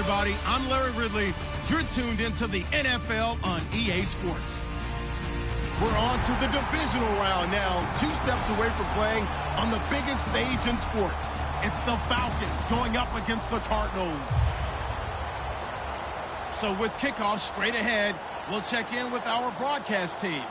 everybody. I'm Larry Ridley. You're tuned into the NFL on EA Sports. We're on to the divisional round now, 2 steps away from playing on the biggest stage in sports. It's the Falcons going up against the Cardinals. So with kickoff straight ahead, we'll check in with our broadcast team.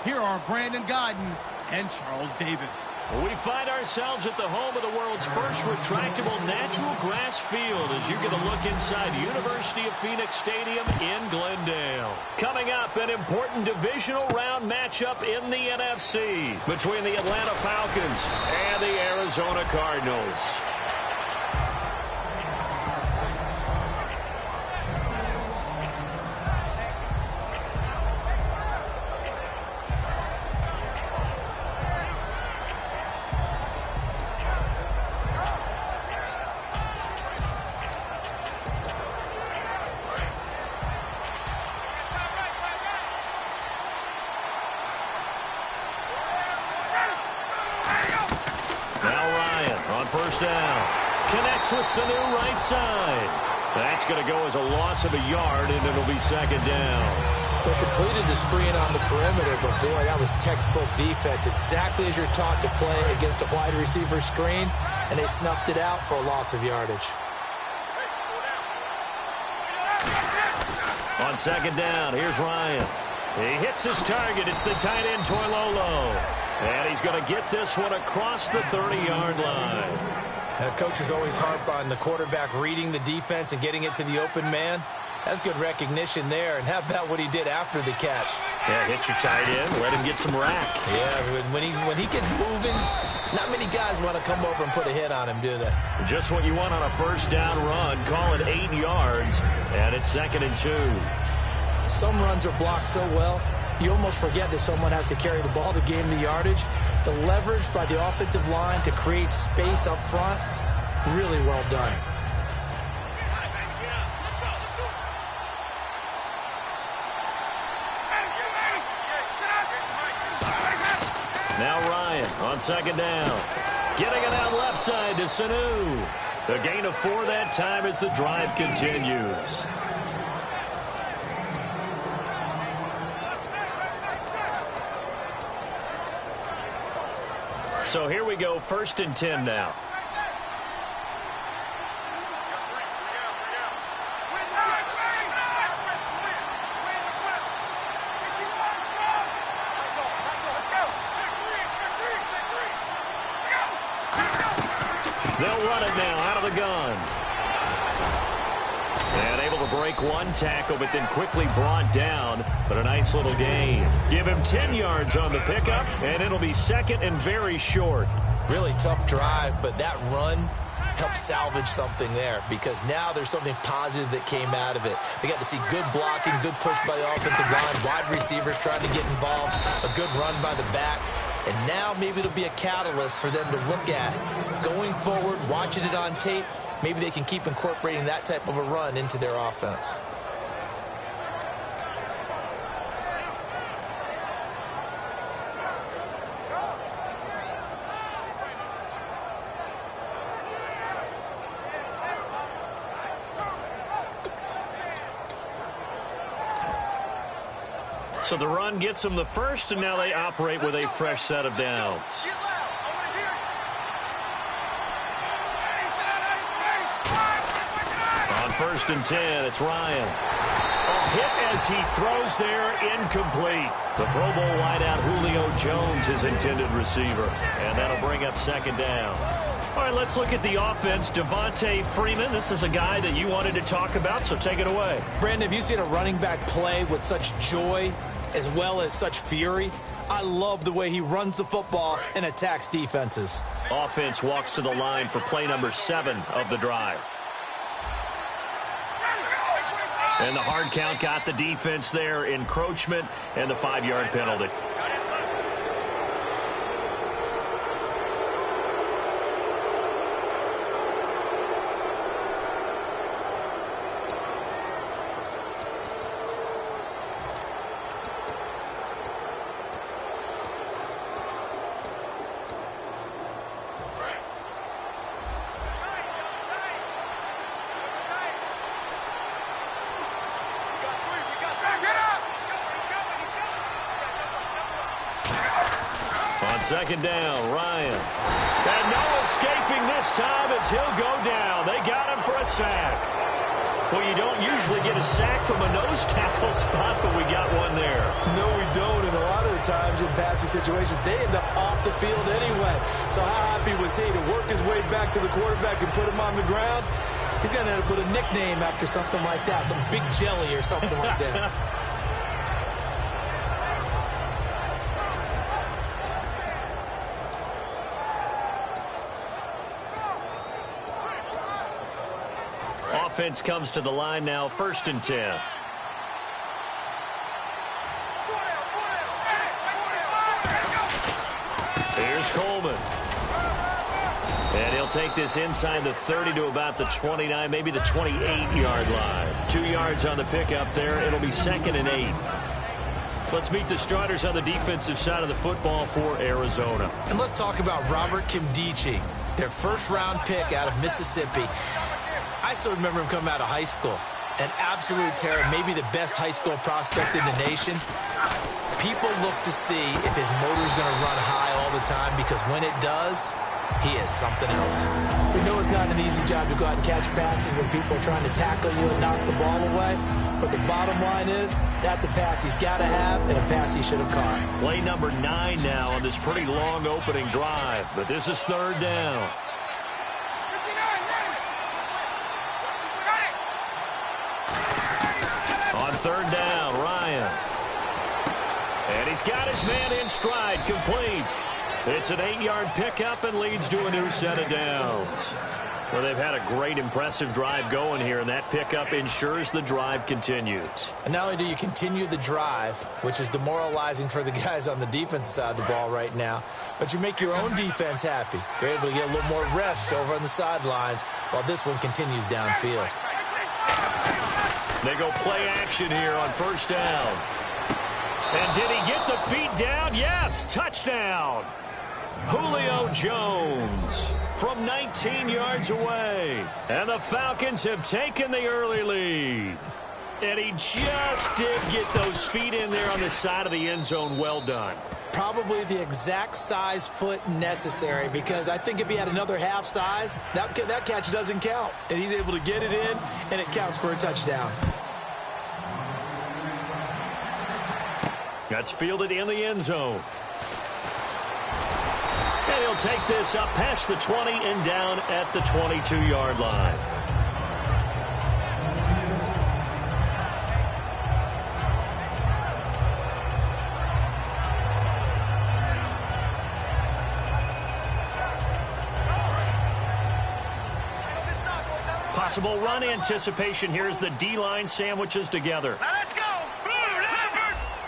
Here are Brandon Godden and Charles Davis. We find ourselves at the home of the world's first retractable natural grass field as you get a look inside University of Phoenix Stadium in Glendale. Coming up, an important divisional round matchup in the NFC between the Atlanta Falcons and the Arizona Cardinals. First down. Connects with Sanu right side. That's going to go as a loss of a yard, and it'll be second down. They completed the screen on the perimeter, but boy, that was textbook defense. Exactly as you're taught to play against a wide receiver screen, and they snuffed it out for a loss of yardage. On second down, here's Ryan. He hits his target. It's the tight end, Toilolo. And he's going to get this one across the 30-yard line. Coaches always harp on the quarterback reading the defense and getting it to the open man. That's good recognition there. And how about what he did after the catch? Yeah, hit your tight end, let him get some rack. Yeah, when he gets moving, not many guys want to come over and put a hit on him, do they? Just what you want on a first down run. Call it 8 yards, and it's 2nd and 2. Some runs are blocked so well, you almost forget that someone has to carry the ball to gain the yardage. The leverage by the offensive line to create space up front, really well done. Now Ryan on second down. Getting it out left side to Sanu. The gain of 4 that time as the drive continues. So here we go, 1st and 10 now. They'll run it now out of the gun. And able to break one tackle, but then quickly brought down. But a nice little gain. Give him 10 yards on the pickup, and it'll be 2nd and very short. Really tough drive, but that run helped salvage something there because now there's something positive that came out of it. They got to see good blocking, good push by the offensive line, wide receivers trying to get involved, a good run by the back. And now maybe it'll be a catalyst for them to look at going forward, watching it on tape. Maybe they can keep incorporating that type of a run into their offense. So the run gets them the first, and now they operate with a fresh set of downs. On 1st and 10, it's Ryan. A hit as he throws there, incomplete. The Pro Bowl wideout Julio Jones, his intended receiver. And that'll bring up 2nd down. All right, let's look at the offense. Devontae Freeman, this is a guy that you wanted to talk about, so take it away. Brandon, have you seen a running back play with such joy as well as such fury? I love the way he runs the football and attacks defenses. Offense walks to the line for play number 7 of the drive. And the hard count got the defense there, encroachment, and the 5-yard penalty. second down, Ryan. And no escaping this time as he'll go down. They got him for a sack. Well, you don't usually get a sack from a nose tackle spot, but we got one there. No, we don't. And a lot of the times in passing situations, they end up off the field anyway. So how happy was he to work his way back to the quarterback and put him on the ground? He's going to end up with a nickname after something like that, some Big Jelly or something like that. Offense comes to the line now, 1st and 10. Here's Coleman. And he'll take this inside the 30 to about the 29, maybe the 28-yard line. 2 yards on the pickup there. It'll be 2nd and 8. Let's meet the starters on the defensive side of the football for Arizona. And let's talk about Robert Kimdichie, their first-round pick out of Mississippi. I still remember him coming out of high school. An absolute terror, maybe the best high school prospect in the nation. People look to see if his motor's going to run high all the time, because when it does, he is something else. We know it's not an easy job to go out and catch passes when people are trying to tackle you and knock the ball away. But the bottom line is, that's a pass he's got to have and a pass he should have caught. Play number 9 now on this pretty long opening drive. But this is 3rd down. On 3rd down, Ryan. And he's got his man in stride, complete. It's an 8-yard pickup and leads to a new set of downs. Well, they've had a great, impressive drive going here, and that pickup ensures the drive continues. And not only do you continue the drive, which is demoralizing for the guys on the defensive side of the ball right now, but you make your own defense happy. They're able to get a little more rest over on the sidelines while this one continues downfield. They go play action here on 1st down. And did he get the feet down? Yes, touchdown. Julio Jones from 19 yards away. And the Falcons have taken the early lead. And he just did get those feet in there on the side of the end zone. Well done. Probably the exact size foot necessary, because I think if he had another half size, that catch doesn't count. And he's able to get it in, and it counts for a touchdown. That's fielded in the end zone. And he'll take this up past the 20 and down at the 22-yard line. Possible run anticipation here as the D-line sandwiches together. Now let's go.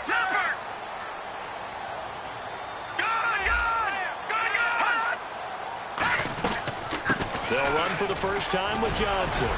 Leopard. They'll run for the first time with Johnson.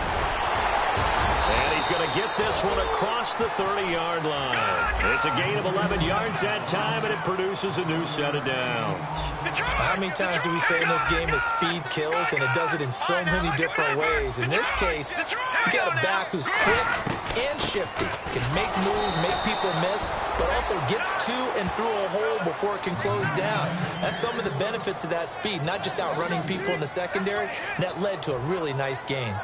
And he's going to get this one across the 30-yard line. It's a gain of 11 yards that time, and it produces a new set of downs. How many times do we say in this game that speed kills, and it does it in so many different ways? In this case, you got a back who's quick and shifty, can make moves, make people miss, but also gets to and through a hole before it can close down. That's some of the benefits of that speed, not just outrunning people in the secondary, and that led to a really nice gain.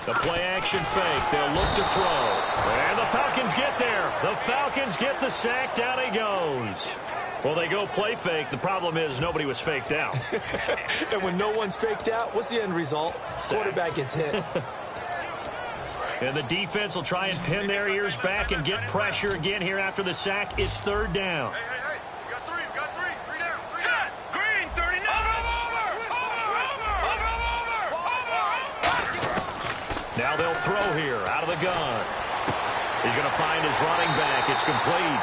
The play action fake. They'll look to throw. And the Falcons get there. The Falcons get the sack. Down he goes. Well, they go play fake. The problem is nobody was faked out. And when no one's faked out, what's the end result? Sack. Quarterback gets hit. And the defense will try and pin their ears back and get pressure again here after the sack. It's 3rd down. Hey. We got three down. Set. Green, 39. Now they'll throw here out of the gun. He's going to find his running back. It's complete.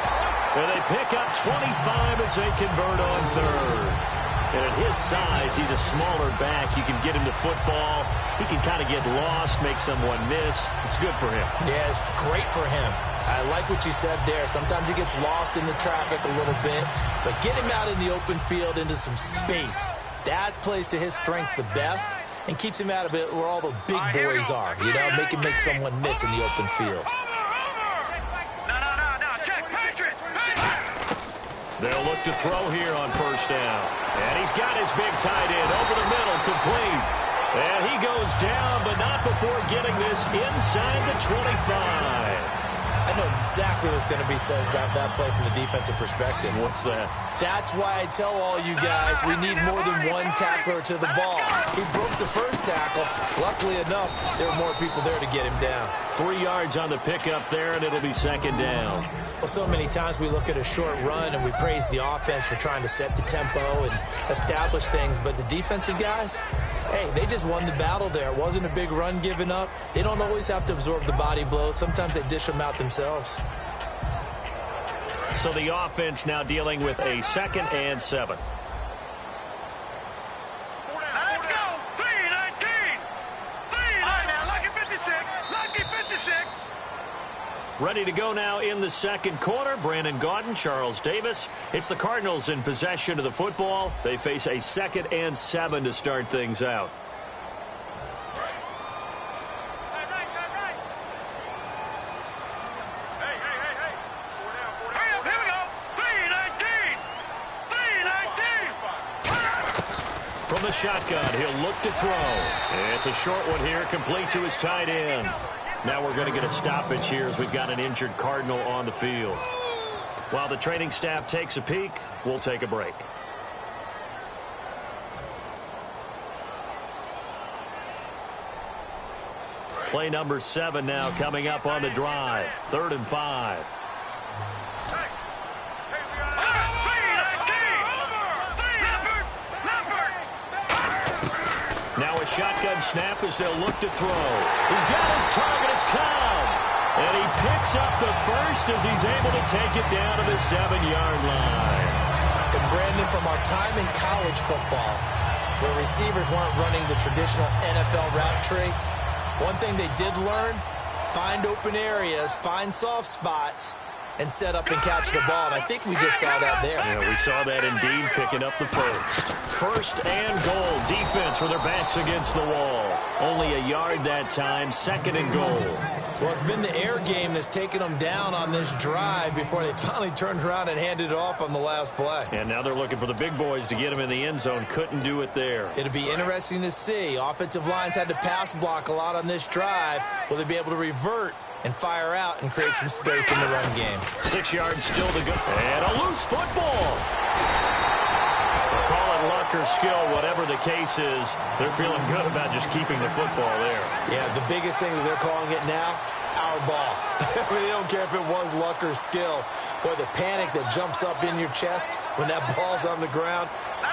And they pick up 25 as they convert on 3rd. And at his size, he's a smaller back. You can get him to football. He can kind of get lost, make someone miss. It's good for him. Yeah, it's great for him. I like what you said there. Sometimes he gets lost in the traffic a little bit, but get him out in the open field into some space. That plays to his strengths the best and keeps him out of it where all the big boys are, you know, make him make someone miss in the open field. They'll look to throw here on first down. And he's got his big tight end over the middle, complete. And he goes down, but not before getting this inside the 25. I know exactly what's going to be said about that play from the defensive perspective. What's that? That's why I tell all you guys we need more than one tackler to the ball. He broke the first tackle. Luckily enough, there were more people there to get him down. 3 yards on the pickup there, and it'll be second down. Well, so many times we look at a short run and we praise the offense for trying to set the tempo and establish things, but the defensive guys, hey, they just won the battle there. It wasn't a big run given up. They don't always have to absorb the body blows. Sometimes they dish them out themselves. So the offense now dealing with a 2nd and 7. Let's go. 3-19. 3-19. Lucky 56. Lucky 56. Ready to go now in the second quarter. Brandon Gaudin, Charles Davis. It's the Cardinals in possession of the football. They face a 2nd and 7 to start things out. From the shotgun, he'll look to throw. It's a short one here, complete to his tight end. Now we're going to get a stoppage here as we've got an injured Cardinal on the field. While the training staff takes a peek, we'll take a break. Play number 7 now coming up on the drive. 3rd and 5. Now a shotgun snap as they'll look to throw. He's got his target. It's Cobb. And he picks up the first as he's able to take it down to the 7-yard line. And Brandon, from our time in college football, where receivers weren't running the traditional NFL route tree, one thing they did learn, find open areas, find soft spots, and set up and catch the ball. And I think we just saw that there. Yeah, we saw that indeed, picking up the first. 1st and goal. Defense with their backs against the wall. Only a yard that time. 2nd and goal. Well, it's been the air game that's taken them down on this drive before they finally turned around and handed it off on the last play. And now they're looking for the big boys to get him in the end zone. Couldn't do it there. It'll be interesting to see. Offensive lines had to pass block a lot on this drive. Will they be able to revert and fire out and create some space in the run game? 6 yards still to go. And a loose football. Call it luck or skill, whatever the case is, they're feeling good about just keeping the football there. Yeah, the biggest thing that they're calling it now, our ball. I mean, they don't care if it was luck or skill. Boy, the panic that jumps up in your chest when that ball's on the ground,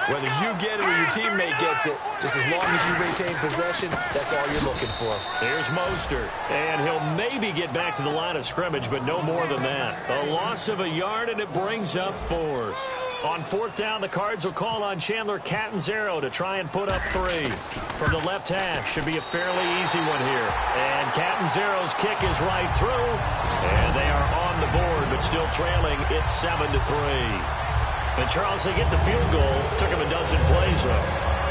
whether you get it or your teammate gets it, just as long as you retain possession, that's all you're looking for. Here's Mostert, and he'll maybe get back to the line of scrimmage, but no more than that. A loss of a yard, and it brings up 4th. On 4th down, the Cards will call on Chandler Catanzaro to try and put up 3. From the left hash, should be a fairly easy one here. And Catanzaro's kick is right through, and they are on the board, but still trailing. It's 7-3. And Charles, they get the field goal. Took him a dozen plays, though.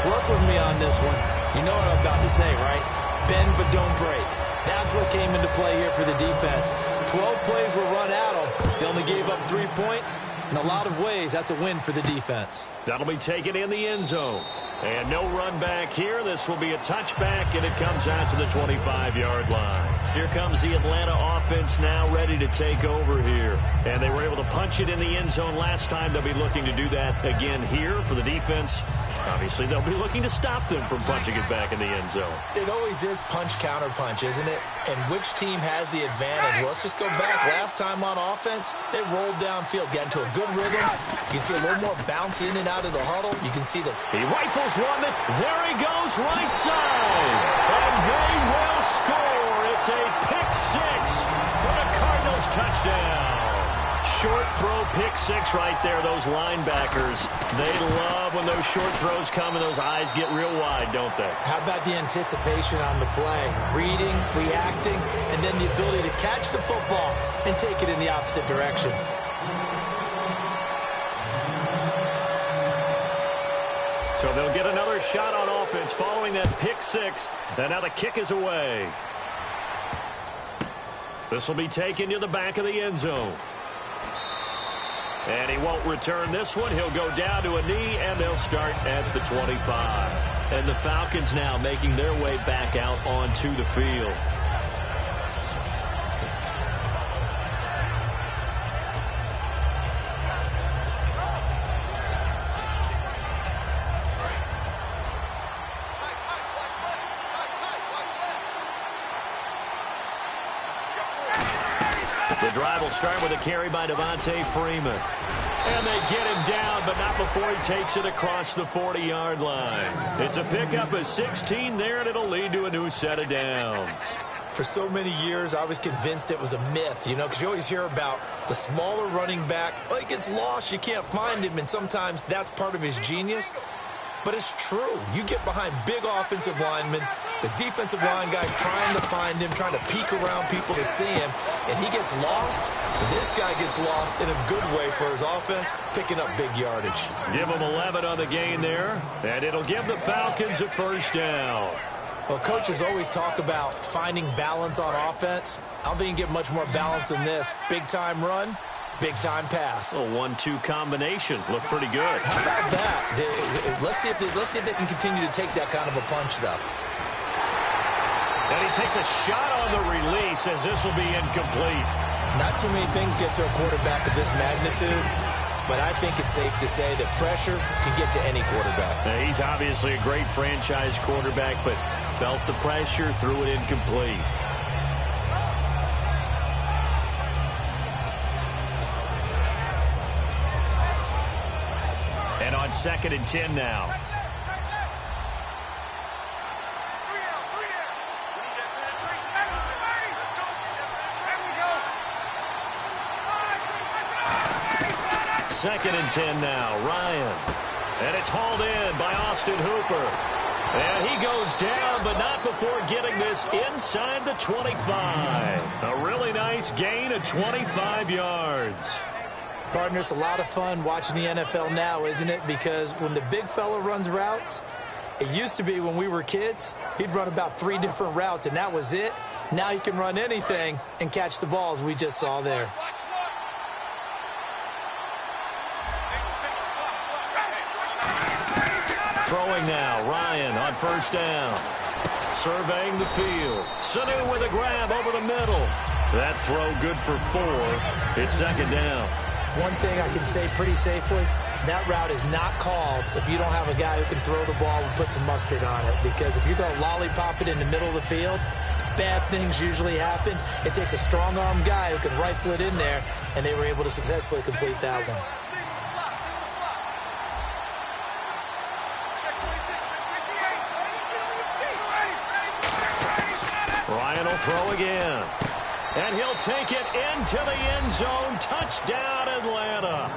Work with me on this one. You know what I'm about to say, right? Bend but don't break. That's what came into play here for the defense. 12 plays were run at them. They only gave up 3 points. In a lot of ways, that's a win for the defense. That'll be taken in the end zone. And no run back here. This will be a touchback, and it comes out to the 25-yard line. Here comes the Atlanta offense now ready to take over here. And they were able to punch it in the end zone last time. They'll be looking to do that again here for the defense. Obviously, they'll be looking to stop them from punching it back in the end zone. It always is punch-counter-punch, isn't it? And which team has the advantage? Well, let's just go back. Last time on offense, they rolled downfield, got into a good rhythm. You can see a little more bounce in and out of the huddle. You can see that. He rifles one. There he goes, right side. And they will score. It's a pick 6 for the Cardinals touchdown. Short throw, pick six right there. Those linebackers, they love when those short throws come and those eyes get real wide, don't they? How about the anticipation on the play? Reading, reacting, and then the ability to catch the football and take it in the opposite direction. So they'll get another shot on offense following that pick six. And now the kick is away. This will be taken to the back of the end zone. And he won't return this one. He'll go down to a knee, and they'll start at the 25. And the Falcons now making their way back out onto the field. The drive will start with a carry by Devontae Freeman. And they get him down, but not before he takes it across the 40-yard line. It's a pickup of 16 there, and it'll lead to a new set of downs. For so many years, I was convinced it was a myth, you know, because you always hear about the smaller running back. Oh, he gets lost, you can't find him, and sometimes that's part of his genius. But it's true. You get behind big offensive linemen, the defensive line guys trying to find him, trying to peek around people to see him, and he gets lost. This guy gets lost in a good way for his offense, picking up big yardage. Give him 11 on the gain there, and it'll give the Falcons a first down. Well, coaches always talk about finding balance on offense. I don't think you can get much more balance than this. Big-time run, big-time pass. A 1-2 combination. Looked pretty good. How about that? Let's see if they can continue to take that kind of a punch, though. And he takes a shot on the release as this will be incomplete. Not too many things get to a quarterback of this magnitude, but I think it's safe to say that pressure can get to any quarterback. Now, he's obviously a great franchise quarterback, but felt the pressure, threw it incomplete. And on 2nd and 10 now. Second and 10 now, Ryan. And it's hauled in by Austin Hooper. And he goes down, but not before getting this inside the 25. A really nice gain of 25 yards. Partner, it's a lot of fun watching the NFL now, isn't it? Because when the big fella runs routes, it used to be when we were kids, he'd run about 3 different routes, and that was it. Now he can run anything and catch the balls we just saw there. Throwing now, Ryan on first down. Surveying the field. Sanu with a grab over the middle. That throw good for 4. It's 2nd down. One thing I can say pretty safely, that route is not called if you don't have a guy who can throw the ball and put some mustard on it. Because if you're going to lollipop it in the middle of the field, bad things usually happen. It takes a strong-arm guy who can rifle it in there, and they were able to successfully complete that one. Ryan will throw again. And he'll take it into the end zone. Touchdown, Atlanta.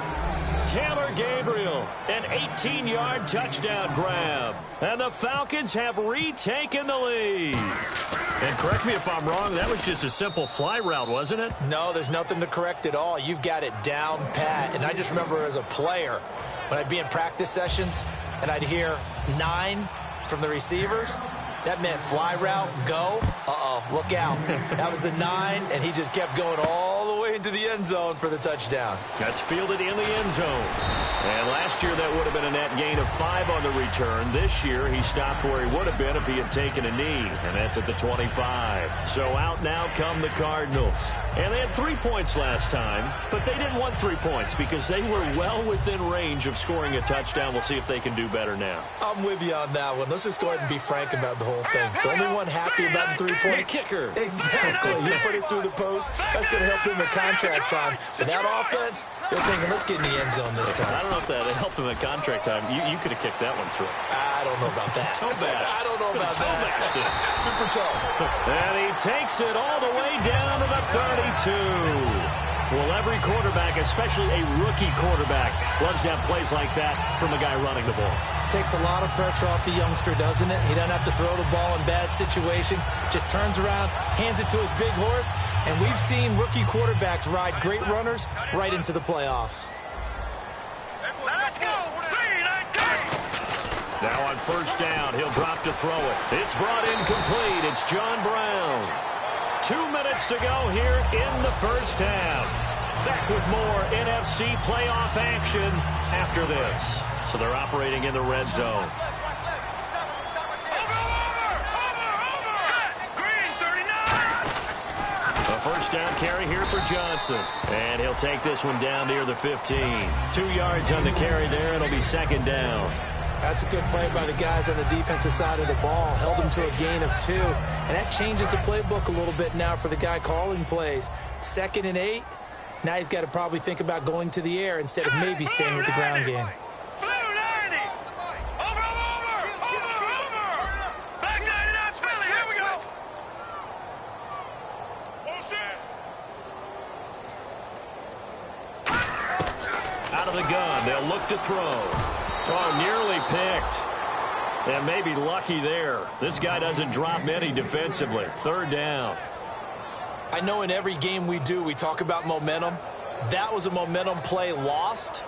Taylor Gabriel, an 18-yard touchdown grab. And the Falcons have retaken the lead. And correct me if I'm wrong, that was just a simple fly route, wasn't it? No, there's nothing to correct at all. You've got it down pat. And I just remember as a player, when I'd be in practice sessions and I'd hear 9 from the receivers, that meant fly route, go. Uh-oh, look out. That was the 9, and he just kept going all the way into the end zone for the touchdown. That's fielded in the end zone. And last year that would have been a net gain of 5 on the return. This year he stopped where he would have been if he had taken a knee, and that's at the 25. So out now come the Cardinals. And they had 3 points last time, but they didn't want 3 points because they were well within range of scoring a touchdown. We'll see if they can do better now. I'm with you on that one. Let's just go ahead and be frank about the whole thing. The only one happy about the 3-point kicker. Exactly. You put it through the post. That's going to help him in contract time. But that offense, you're thinking, let's get in the end zone this time. I don't know if that helped him in contract time. You could have kicked that one through. I don't know about that. Toe bash. I don't know about that. Super toe. And he takes it all the way down to the 32. Well, every quarterback, especially a rookie quarterback, loves to have plays like that from a guy running the ball. Takes a lot of pressure off the youngster, doesn't it? He doesn't have to throw the ball in bad situations. Just turns around, hands it to his big horse. And we've seen rookie quarterbacks ride great runners right into the playoffs. Let's go. Now on first down, he'll drop to throw it. It's brought in complete. It's John Brown. 2 minutes to go here in the first half. Back with more NFC playoff action after this. So they're operating in the red zone. A first down carry here for Johnson. And he'll take this one down near the 15. 2 yards on the carry there. It'll be second down. That's a good play by the guys on the defensive side of the ball. Held him to a gain of 2. And that changes the playbook a little bit now for the guy calling plays. 2nd and 8. Now he's got to probably think about going to the air instead of maybe staying with the ground game. Out of the gun, they'll look to throw. Oh, nearly picked. And maybe lucky there. This guy doesn't drop many defensively. 3rd down. I know in every game we do, we talk about momentum. That was a momentum play lost.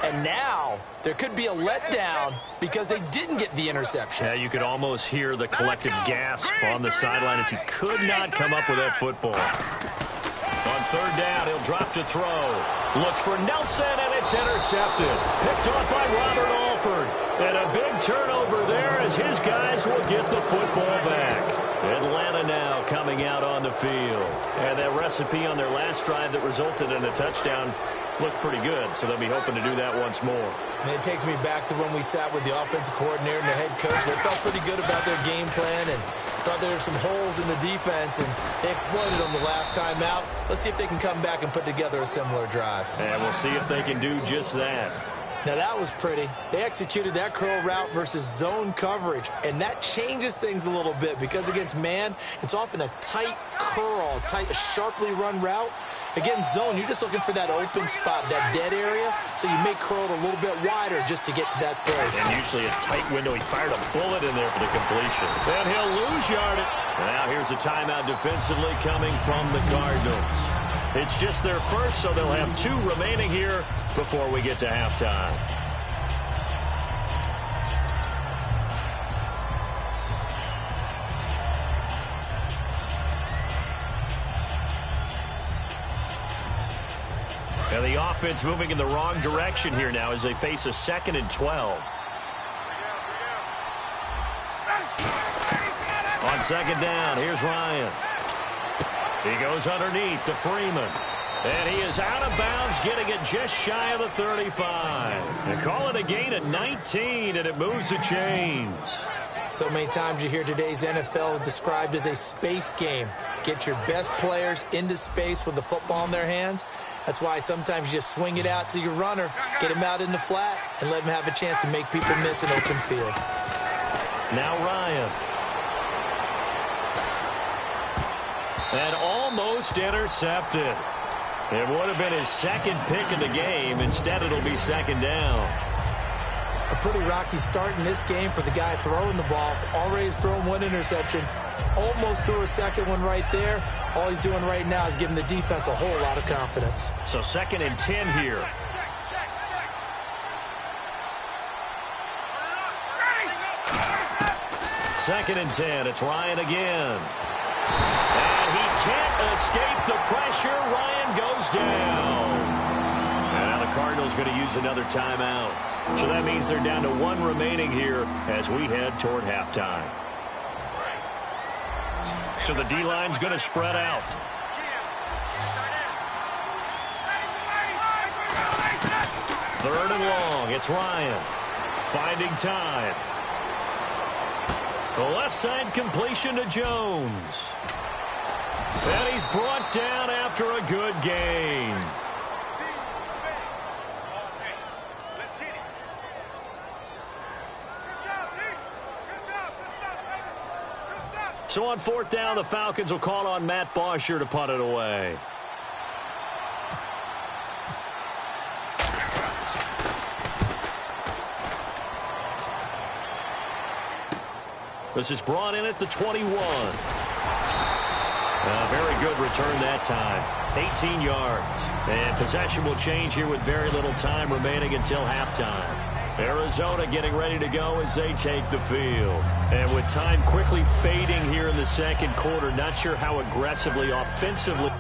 And now there could be a letdown because they didn't get the interception. Yeah, you could almost hear the collective gasp on the sideline as he could not come up with that football. On 3rd down, he'll drop to throw. Looks for Nelson, and it's intercepted. Picked off by Robert Alford. And a big turnover there as his guys will get the football back. Atlanta now coming out on the field. And that recipe on their last drive that resulted in a touchdown looked pretty good, so they'll be hoping to do that once more. And it takes me back to when we sat with the offensive coordinator and the head coach. They felt pretty good about their game plan and thought there were some holes in the defense, and they exploited them the last time out. Let's see if they can come back and put together a similar drive. And we'll see if they can do just that. Now that was pretty. They executed that curl route versus zone coverage, and that changes things a little bit because against man, it's often a tight curl, tight, sharply run route. Against zone, you're just looking for that open spot, that dead area, so you may curl it a little bit wider just to get to that place. And usually a tight window. He fired a bullet in there for the completion. And he'll lose yardage. Now here's a timeout defensively coming from the Cardinals. It's just their first, so they'll have 2 remaining here before we get to halftime. And the offense moving in the wrong direction here now as they face a 2nd and 12. On 2nd down, here's Ryan. He goes underneath to Freeman. And he is out of bounds, getting it just shy of the 35. They call it a gain at 19, and it moves the chains. So many times you hear today's NFL described as a space game. Get your best players into space with the football in their hands. That's why sometimes you just swing it out to your runner, get him out in the flat, and let him have a chance to make people miss an open field. Now Ryan. And almost intercepted. It would have been his 2nd pick of the game. Instead, it'll be 2nd down. A pretty rocky start in this game for the guy throwing the ball. Already has thrown 1 interception. Almost threw a 2nd one right there. All he's doing right now is giving the defense a whole lot of confidence. So 2nd and 10 here. Second and 10. It's Ryan again. And he can't escape the pressure. Ryan goes down. And now the Cardinals going to use another timeout. So that means they're down to 1 remaining here as we head toward halftime. So the D-line's going to spread out. Third and long. It's Ryan. Finding time. The left side completion to Jones. And he's brought down after a good gain. So on 4th down, the Falcons will call on Matt Bosher to punt it away. This is brought in at the 21. A very good return that time. 18 yards. And possession will change here with very little time remaining until halftime. Arizona getting ready to go as they take the field. And with time quickly fading here in the second quarter, not sure how aggressively, offensively.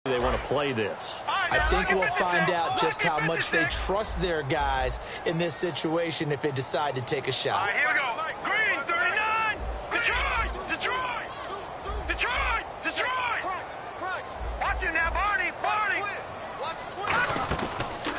They want to play this. I think we'll find out just how much they trust their guys in this situation if they decide to take a shot. All right, here we go. Green, 39. Detroit! Detroit! Detroit! Detroit! Watch it now, Barney! Barney!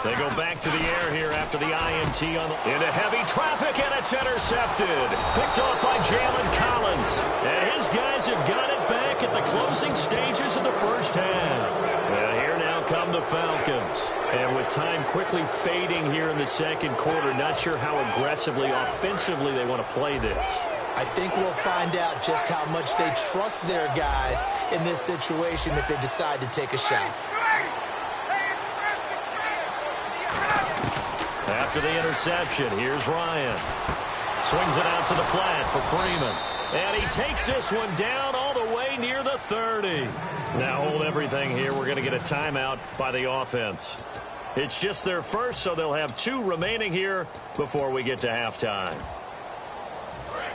They go back to the air here after the INT into heavy traffic, and it's intercepted. Picked off by Jalen Collins. And his guys have got it back at the closing stages of the first half. And here now come the Falcons. And with time quickly fading here in the second quarter, not sure how aggressively, offensively they want to play this. I think we'll find out just how much they trust their guys in this situation if they decide to take a shot. After the interception, here's Ryan. Swings it out to the flat for Freeman. And he takes this one down all the way near the 30. Now hold everything here. We're going to get a timeout by the offense. It's just their first, so they'll have 2 remaining here before we get to halftime.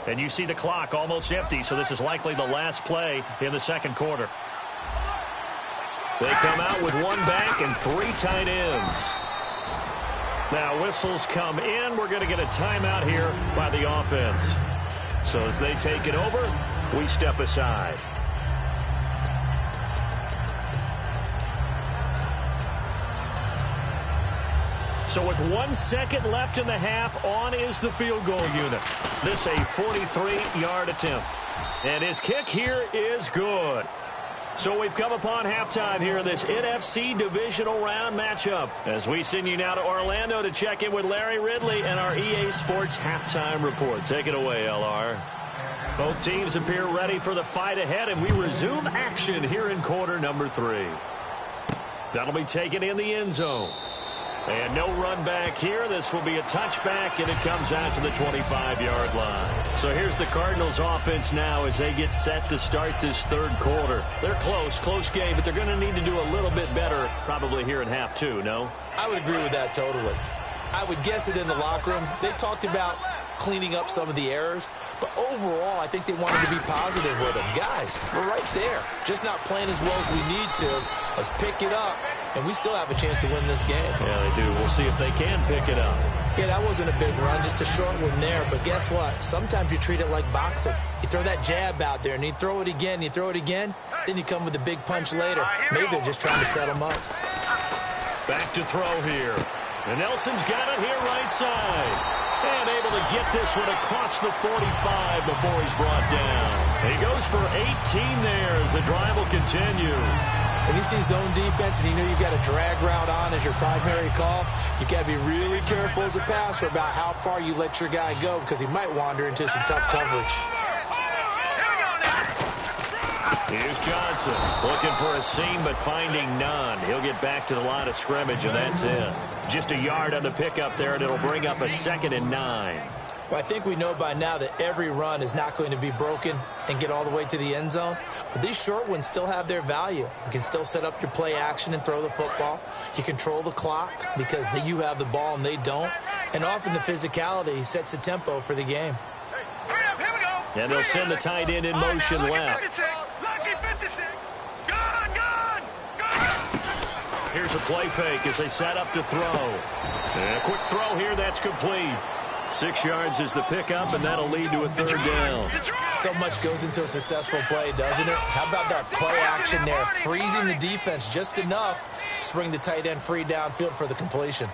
And you see the clock almost empty, so this is likely the last play in the second quarter. They come out with 1 back and 3 tight ends. Now whistles come in. We're going to get a timeout here by the offense. So as they take it over, we step aside. So with 1 second left in the half, on is the field goal unit. This a 43-yard attempt. And his kick here is good. So we've come upon halftime here in this NFC divisional round matchup. As we send you now to Orlando to check in with Larry Ridley and our EA Sports halftime report. Take it away, LR. Both teams appear ready for the fight ahead, and we resume action here in quarter number 3. That'll be taken in the end zone. And no run back here. This will be a touchback, and it comes out to the 25-yard line. So here's the Cardinals offense now as they get set to start this third quarter. They're close game, but they're going to need to do a little bit better probably here in half 2, no? I would agree with that totally. I would guess it in the locker room. They talked about cleaning up some of the errors, but overall, I think they wanted to be positive with them. Guys, we're right there. Just not playing as well as we need to. Let's pick it up, and we still have a chance to win this game. Yeah, they do. We'll see if they can pick it up. Yeah, that wasn't a big run, just a short one there, but guess what? Sometimes you treat it like boxing. You throw that jab out there, and you throw it again, then you come with a big punch later. Maybe they're just trying to set them up. Back to throw here. And Nelson's got it here right side. And able to get this one across the 45 before he's brought down. He goes for 18 there as the drive will continue. When you see zone defense and you know you've got a drag route on as your primary call, you've got to be really careful as a passer about how far you let your guy go because he might wander into some tough coverage. Here's Johnson looking for a seam but finding none. He'll get back to the line of scrimmage, and that's it. Just a yard on the pickup there, and it'll bring up a 2nd and 9. Well, I think we know by now that every run is not going to be broken and get all the way to the end zone. But these short ones still have their value. You can still set up your play action and throw the football. You control the clock because you have the ball and they don't. And often the physicality sets the tempo for the game. And they'll send the tight end in motion left. Here's a play fake as they set up to throw. And a quick throw here, that's complete. 6 yards is the pickup, and that'll lead to a 3rd down. So much goes into a successful play, doesn't it? How about that play action there, freezing the defense just enough to bring the tight end free downfield for the completion.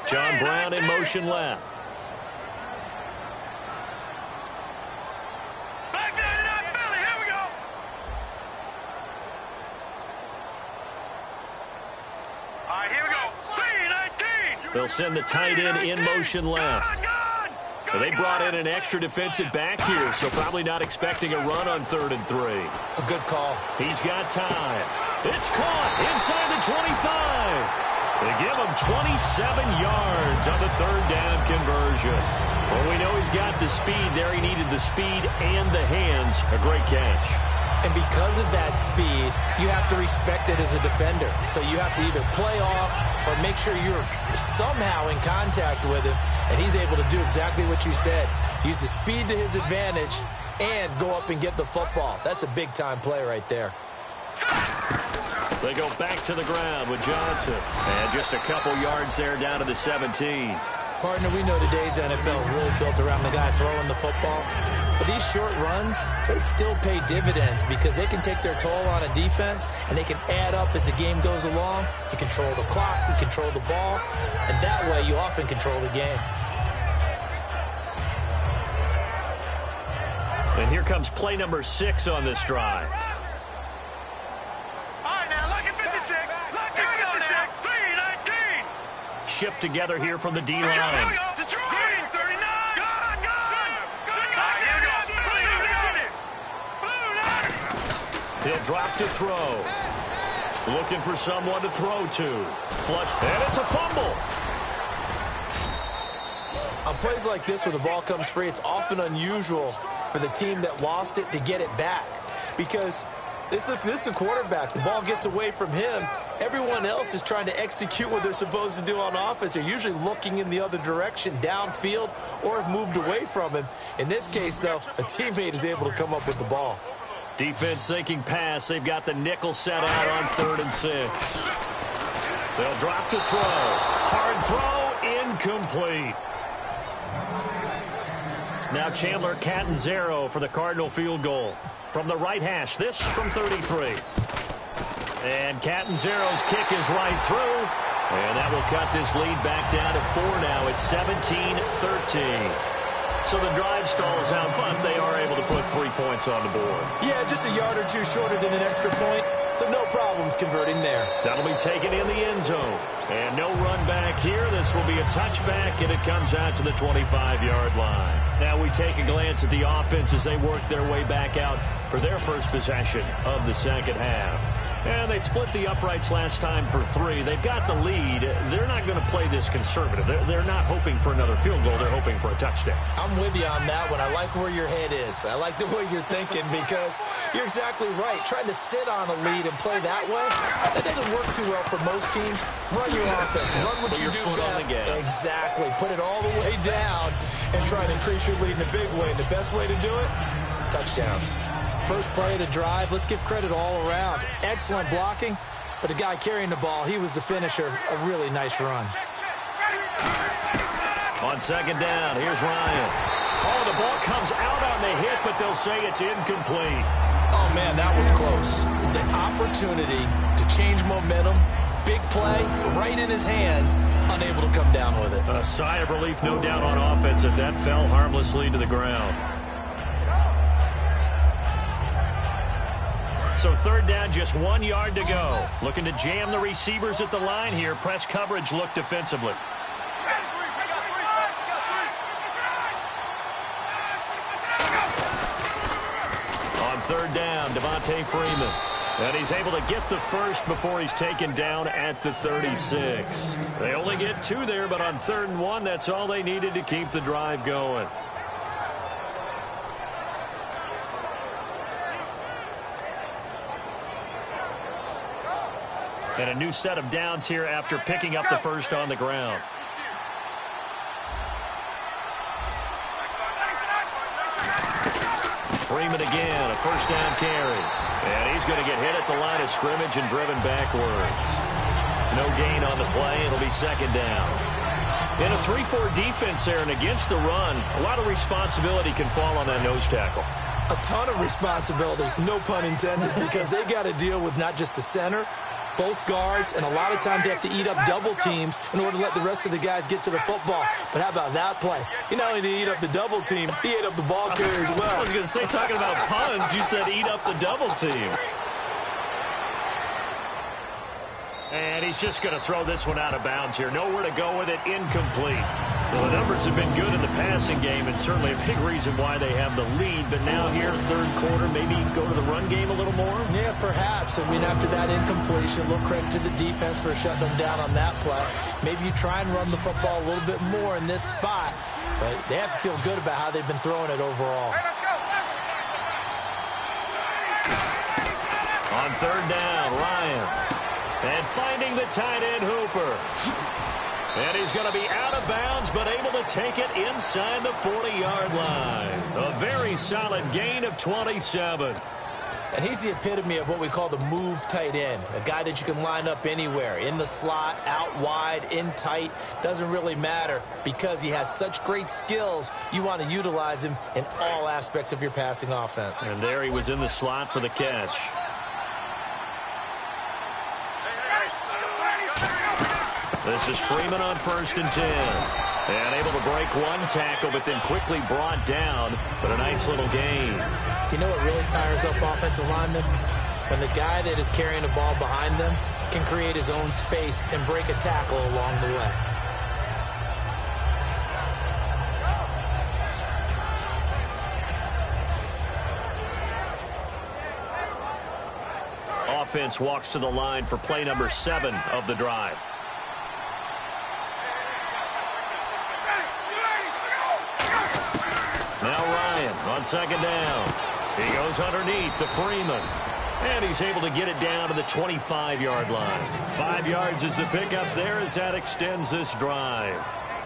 John Brown in motion left. Back 99 Philly, here we go. All right, here we go. 3-19. They'll send the tight end in motion left. Well, they brought in an extra defensive back here, so probably not expecting a run on 3rd and 3. A good call. He's got time. It's caught inside the 25. They give him 27 yards on the 3rd down conversion. Well, we know he's got the speed there. He needed the speed and the hands. A great catch. And because of that speed, you have to respect it as a defender. So you have to either play off or make sure you're somehow in contact with him. And he's able to do exactly what you said. Use the speed to his advantage and go up and get the football. That's a big-time play right there. They go back to the ground with Johnson. And just a couple yards there down to the 17. Partner, we know today's NFL is really built around the guy throwing the football. But these short runs, they still pay dividends because they can take their toll on a defense and they can add up as the game goes along. You control the clock, you control the ball, and that way you often control the game. And here comes play number 6 on this drive. All right, now, look at 56. Look at 56. 3-19. Shift together here from the Here we D-line. go. Detroit. 39. Gone. He'll drop to throw. Looking for someone to throw to. Flush, and it's a fumble. On plays like this where the ball comes free, it's often unusual for the team that lost it to get it back. Because this is the quarterback. The ball gets away from him. Everyone else is trying to execute what they're supposed to do on offense. They're usually looking in the other direction, downfield, or have moved away from him. In this case, though, a teammate is able to come up with the ball. Defense sinking pass. They've got the nickel set out on 3rd and 6. They'll drop to throw. Hard throw, incomplete. Now Chandler Catanzaro for the Cardinal field goal. From the right hash, this from 33. And Catanzaro's kick is right through. And that will cut this lead back down to 4 now. It's 17-13. So the drive stalls out, but they are able to put 3 points on the board. Yeah, just a yard or two shorter than an extra point. So no problems converting there. That'll be taken in the end zone. And no run back here. This will be a touchback, and it comes out to the 25-yard line. Now we take a glance at the offense as they work their way back out for their first possession of the second half. And they split the uprights last time for 3. They've got the lead. They're not going to play this conservative. They're not hoping for another field goal. They're hoping for a touchdown. I'm with you on that one. I like where your head is. I like the way you're thinking because you're exactly right. Trying to sit on a lead and play that way, that doesn't work too well for most teams. Run your offense. Run what you do best. Exactly. Put it all the way down and try to increase your lead in a big way. And the best way to do it, touchdowns. First play of the drive. Let's give credit all around. Excellent blocking, but the guy carrying the ball, he was the finisher. A really nice run. On second down, here's Ryan. Oh, the ball comes out on the hit, but they'll say it's incomplete. Oh, man, that was close. The opportunity to change momentum, big play, right in his hands, unable to come down with it. A sigh of relief, no doubt, on offense if that fell harmlessly to the ground. So 3rd down, just 1 yard to go. Looking to jam the receivers at the line here. Press coverage look defensively. On 3rd down, Devontae Freeman. And he's able to get the first before he's taken down at the 36. They only get 2 there, but on 3rd and 1, that's all they needed to keep the drive going. And a new set of downs here after picking up the first on the ground. Freeman again, a first down carry. And he's going to get hit at the line of scrimmage and driven backwards. No gain on the play. It'll be 2nd down. In a 3-4 defense there and against the run, a lot of responsibility can fall on that nose tackle. A ton of responsibility, no pun intended, because they got to deal with not just the center, both guards, and a lot of times they have to eat up double teams in order to let the rest of the guys get to the football. But how about that play? He not only did he eat up the double team, he ate up the ball carrier as well. I was going to say, talking about puns, you said eat up the double team. And he's just going to throw this one out of bounds here. Nowhere to go with it, incomplete. Well, the numbers have been good in the passing game, and certainly a big reason why they have the lead. But now here, third quarter, maybe go to the run game a little more? Yeah, perhaps. I mean, after that incompletion, a little credit to the defense for shutting them down on that play. Maybe you try and run the football a little bit more in this spot. But they have to feel good about how they've been throwing it overall. On third down, Ryan. And finding the tight end, Hooper. And he's going to be out of bounds, but able to take it inside the 40-yard line. A very solid gain of 27. And he's the epitome of what we call the move tight end. A guy that you can line up anywhere. In the slot, out wide, in tight. Doesn't really matter because he has such great skills. You want to utilize him in all aspects of your passing offense. And there he was in the slot for the catch. This is Freeman on 1st and 10. And able to break one tackle, but then quickly brought down. But a nice little gain. You know what really fires up offensive linemen? When the guy that is carrying the ball behind them can create his own space and break a tackle along the way. Offense walks to the line for play number 7 of the drive. Now Ryan on 2nd down. He goes underneath to Freeman. And he's able to get it down to the 25-yard line. 5 yards is the pickup there as that extends this drive.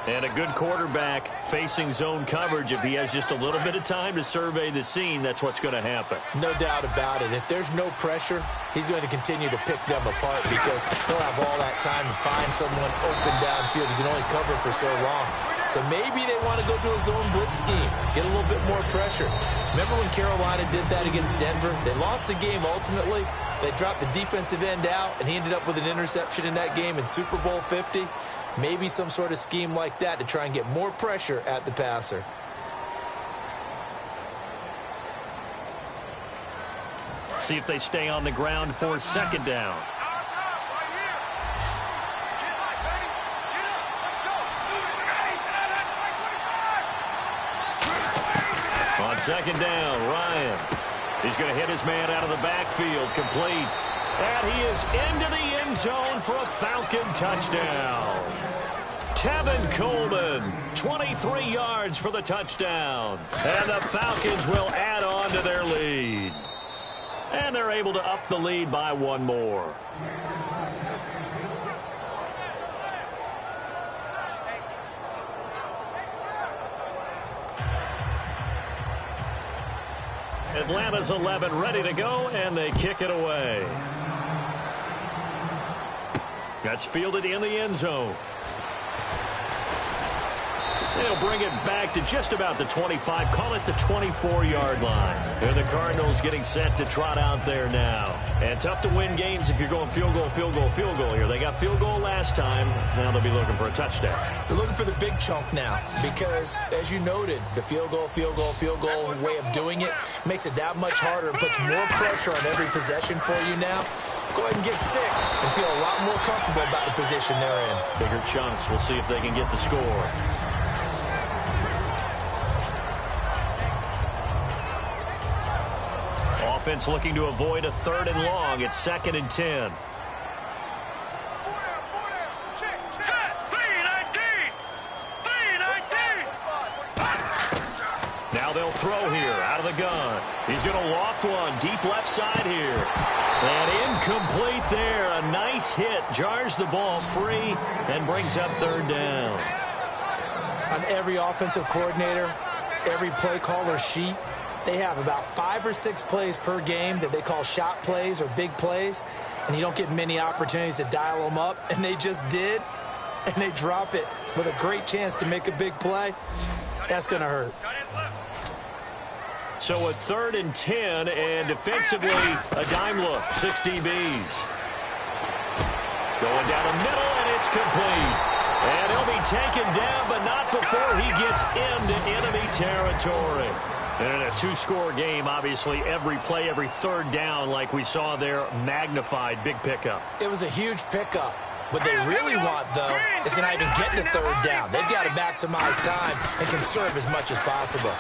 And a good quarterback facing zone coverage. If he has just a little bit of time to survey the scene, that's what's going to happen. No doubt about it. If there's no pressure, he's going to continue to pick them apart because he'll have all that time to find someone open downfield. You can only cover for so long. So maybe they want to go to a zone blitz scheme, get a little bit more pressure. Remember when Carolina did that against Denver? They lost the game ultimately. They dropped the defensive end out, and he ended up with an interception in that game in Super Bowl 50. Maybe some sort of scheme like that to try and get more pressure at the passer. See if they stay on the ground for 2nd down. On 2nd down, Ryan. He's going to hit his man out of the backfield, complete. And he is into the end zone for a Falcon touchdown. Tevin Coleman, 23 yards for the touchdown. And the Falcons will add on to their lead. And they're able to up the lead by 1 more. Atlanta's 11 ready to go, and they kick it away. That's fielded in the end zone. They'll bring it back to just about the 25, call it the 24-yard line. And the Cardinals getting set to trot out there now. And tough to win games if you're going field goal, field goal, field goal here. They got field goal last time. Now they'll be looking for a touchdown. They're looking for the big chunk now because, as you noted, the field goal, field goal, field goal way of doing it makes it that much harder and puts more pressure on every possession for you now. Go ahead and get 6 and feel a lot more comfortable about the position they're in. Bigger chunks. We'll see if they can get the score. Offense looking to avoid a 3rd and long. It's 2nd and 10. Now they'll throw here out of the gun. He's going to loft one deep left side here. And incomplete there. A nice hit. Jars the ball free and brings up 3rd down. On every offensive coordinator, every play caller sheet, they have about 5 or 6 plays per game that they call shot plays or big plays, and you don't get many opportunities to dial them up, and they just did, and they drop it with a great chance to make a big play. That's going to hurt. So a 3rd and 10, and defensively, a dime look, 6 DBs. Going down the middle, and it's complete. And he'll be taken down, but not before he gets into enemy territory. And in a two-score game, obviously, every play, every third down, like we saw there, magnified. Big pickup. It was a huge pickup. What they really want, though, is to not even get to third down. They've got to maximize time and conserve as much as possible.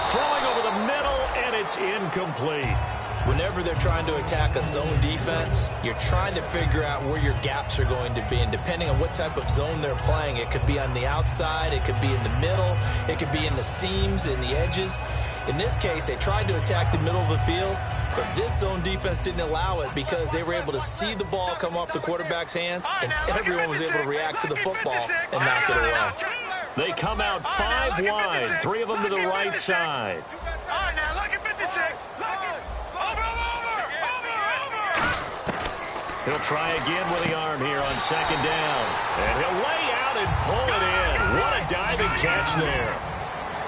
Throwing over the middle, and it's incomplete. Whenever they're trying to attack a zone defense, you're trying to figure out where your gaps are going to be. And depending on what type of zone they're playing, it could be on the outside, it could be in the middle, it could be in the seams, in the edges. In this case, they tried to attack the middle of the field, but this zone defense didn't allow it because they were able to see the ball come off the quarterback's hands, and everyone was able to react to the football and knock it away. They come out 5 wide, 3 of them to the right side. All right, now, look at 56. He'll try again with the arm here on second down. And he'll lay out and pull it in. What a diving catch there.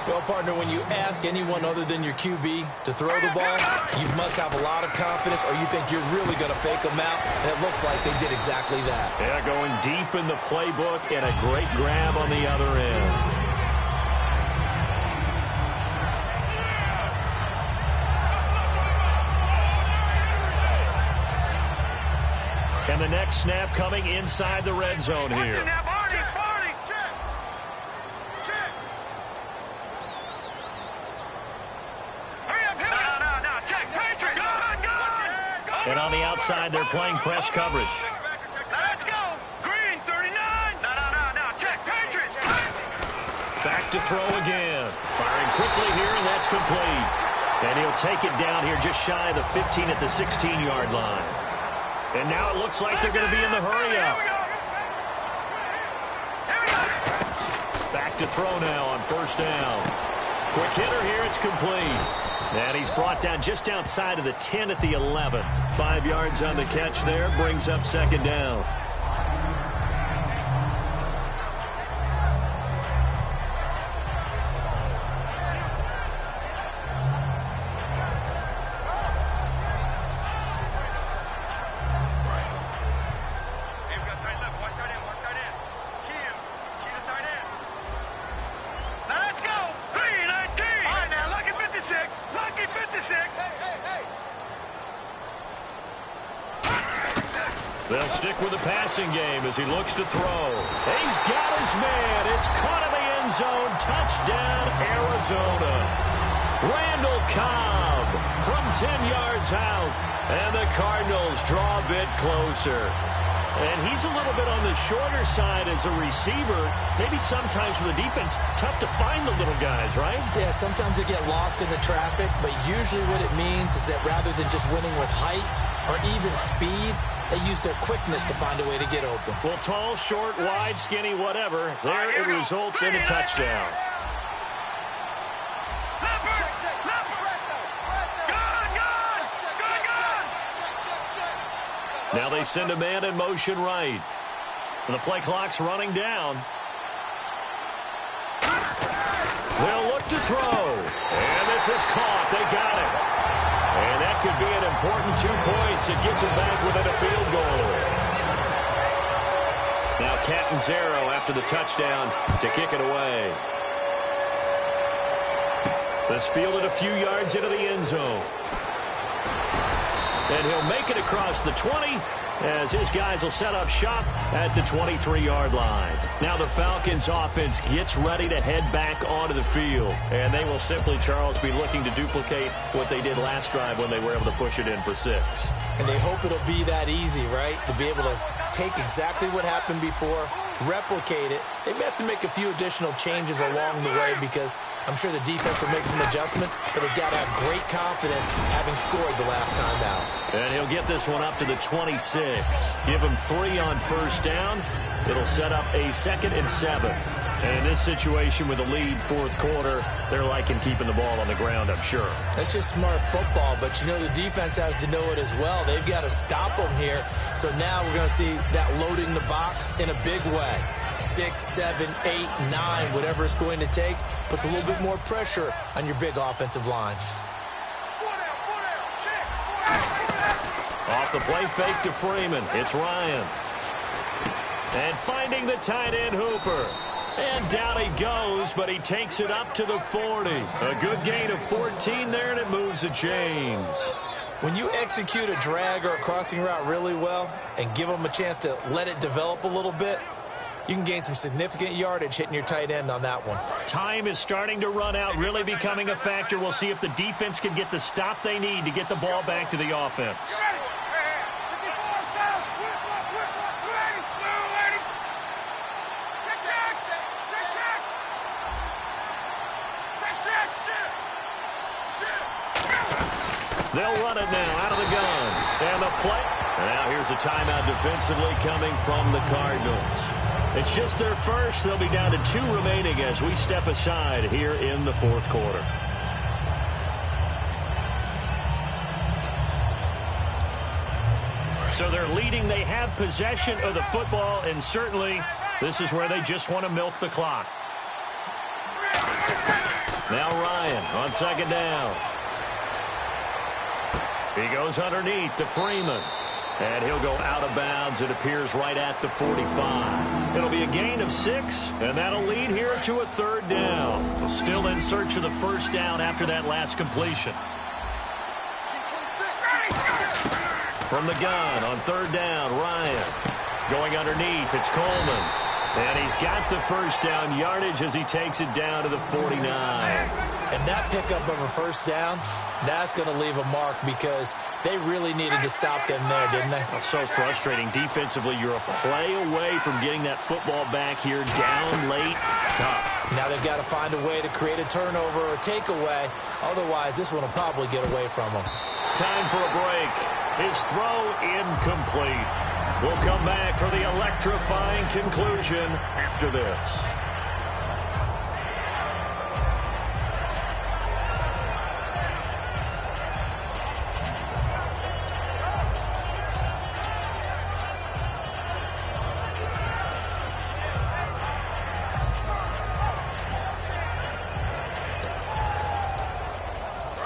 Well, partner, when you ask anyone other than your QB to throw the ball, you must have a lot of confidence or you think you're really going to fake them out, and it looks like they did exactly that. Yeah, going deep in the playbook and a great grab on the other end. And the next snap coming inside the red zone here. And on the outside, they're playing press coverage. Let's go. Green, 39. No. Check. Patriots. Back to throw again. Firing quickly here, and that's complete. And he'll take it down here just shy of the 15 at the 16-yard line. And now it looks like they're going to be in the hurry-up. Back to throw now on first down. Quick hitter here, it's complete. And he's brought down just outside of the 10 at the 11. 5 yards on the catch there, brings up second down. They'll stick with the passing game as he looks to throw. He's got his man. It's caught in the end zone. Touchdown, Arizona. Randall Cobb from 10 yards out. And the Cardinals draw a bit closer. And he's a little bit on the shorter side as a receiver. Maybe sometimes for the defense, tough to find the little guys, right? Yeah, sometimes they get lost in the traffic, but usually what it means is that rather than just winning with height or even speed, they use their quickness to find a way to get open. Well, tall, short, wide, skinny, whatever. There it results in a touchdown. Now they send a man in motion right. And the play clock's running down. They'll look to throw. And this is caught. They got it. And that could be an important 2 points. It gets them back within a field goal. Now Catanzaro after the touchdown to kick it away. This fielded a few yards into the end zone. And he'll make it across the 20 as his guys will set up shop at the 23-yard line. Now the Falcons offense gets ready to head back onto the field. And they will simply, Charles, be looking to duplicate what they did last drive when they were able to push it in for 6. And they hope it'll be that easy, right? To be able to take exactly what happened before, replicate it. They may have to make a few additional changes along the way because I'm sure the defense will make some adjustments, but they've got to have great confidence having scored the last time out. And he'll get this one up to the 26. Give him 3 on first down. It'll set up a 2nd and 7. And in this situation with a lead fourth quarter, they're liking keeping the ball on the ground, I'm sure. That's just smart football, but you know the defense has to know it as well. They've got to stop them here. So now we're going to see that loading the box in a big way. 6, 7, 8, 9, whatever it's going to take, puts a little bit more pressure on your big offensive line. Off The play fake to Freeman. It's Ryan. And finding the tight end Hooper. And down he goes, but he takes it up to the 40. A good gain of 14 there, and it moves the chains. When you execute a drag or a crossing route really well and give them a chance to let it develop a little bit, you can gain some significant yardage hitting your tight end on that one. Time is starting to run out, really becoming a factor. We'll see if the defense can get the stop they need to get the ball back to the offense. They'll run it now out of the gun. And the play. Now here's a timeout defensively coming from the Cardinals. It's just their first. They'll be down to 2 remaining as we step aside here in the fourth quarter. So they're leading. They have possession of the football, and certainly this is where they just want to milk the clock. Now Ryan on second down. He goes underneath to Freeman. And he'll go out of bounds. It appears right at the 45. It'll be a gain of 6, and that'll lead here to a 3rd down. So still in search of the first down after that last completion. From the gun on 3rd down, Ryan. Going underneath, it's Coleman. And he's got the first down yardage as he takes it down to the 49. And that pickup of a first down, that's going to leave a mark because they really needed to stop them there, didn't they? Oh, so frustrating. Defensively, you're a play away from getting that football back here down late. Tough. Now they've got to find a way to create a turnover or takeaway. Otherwise, this one will probably get away from them. Time for a break. His throw incomplete. We'll come back for the electrifying conclusion after this.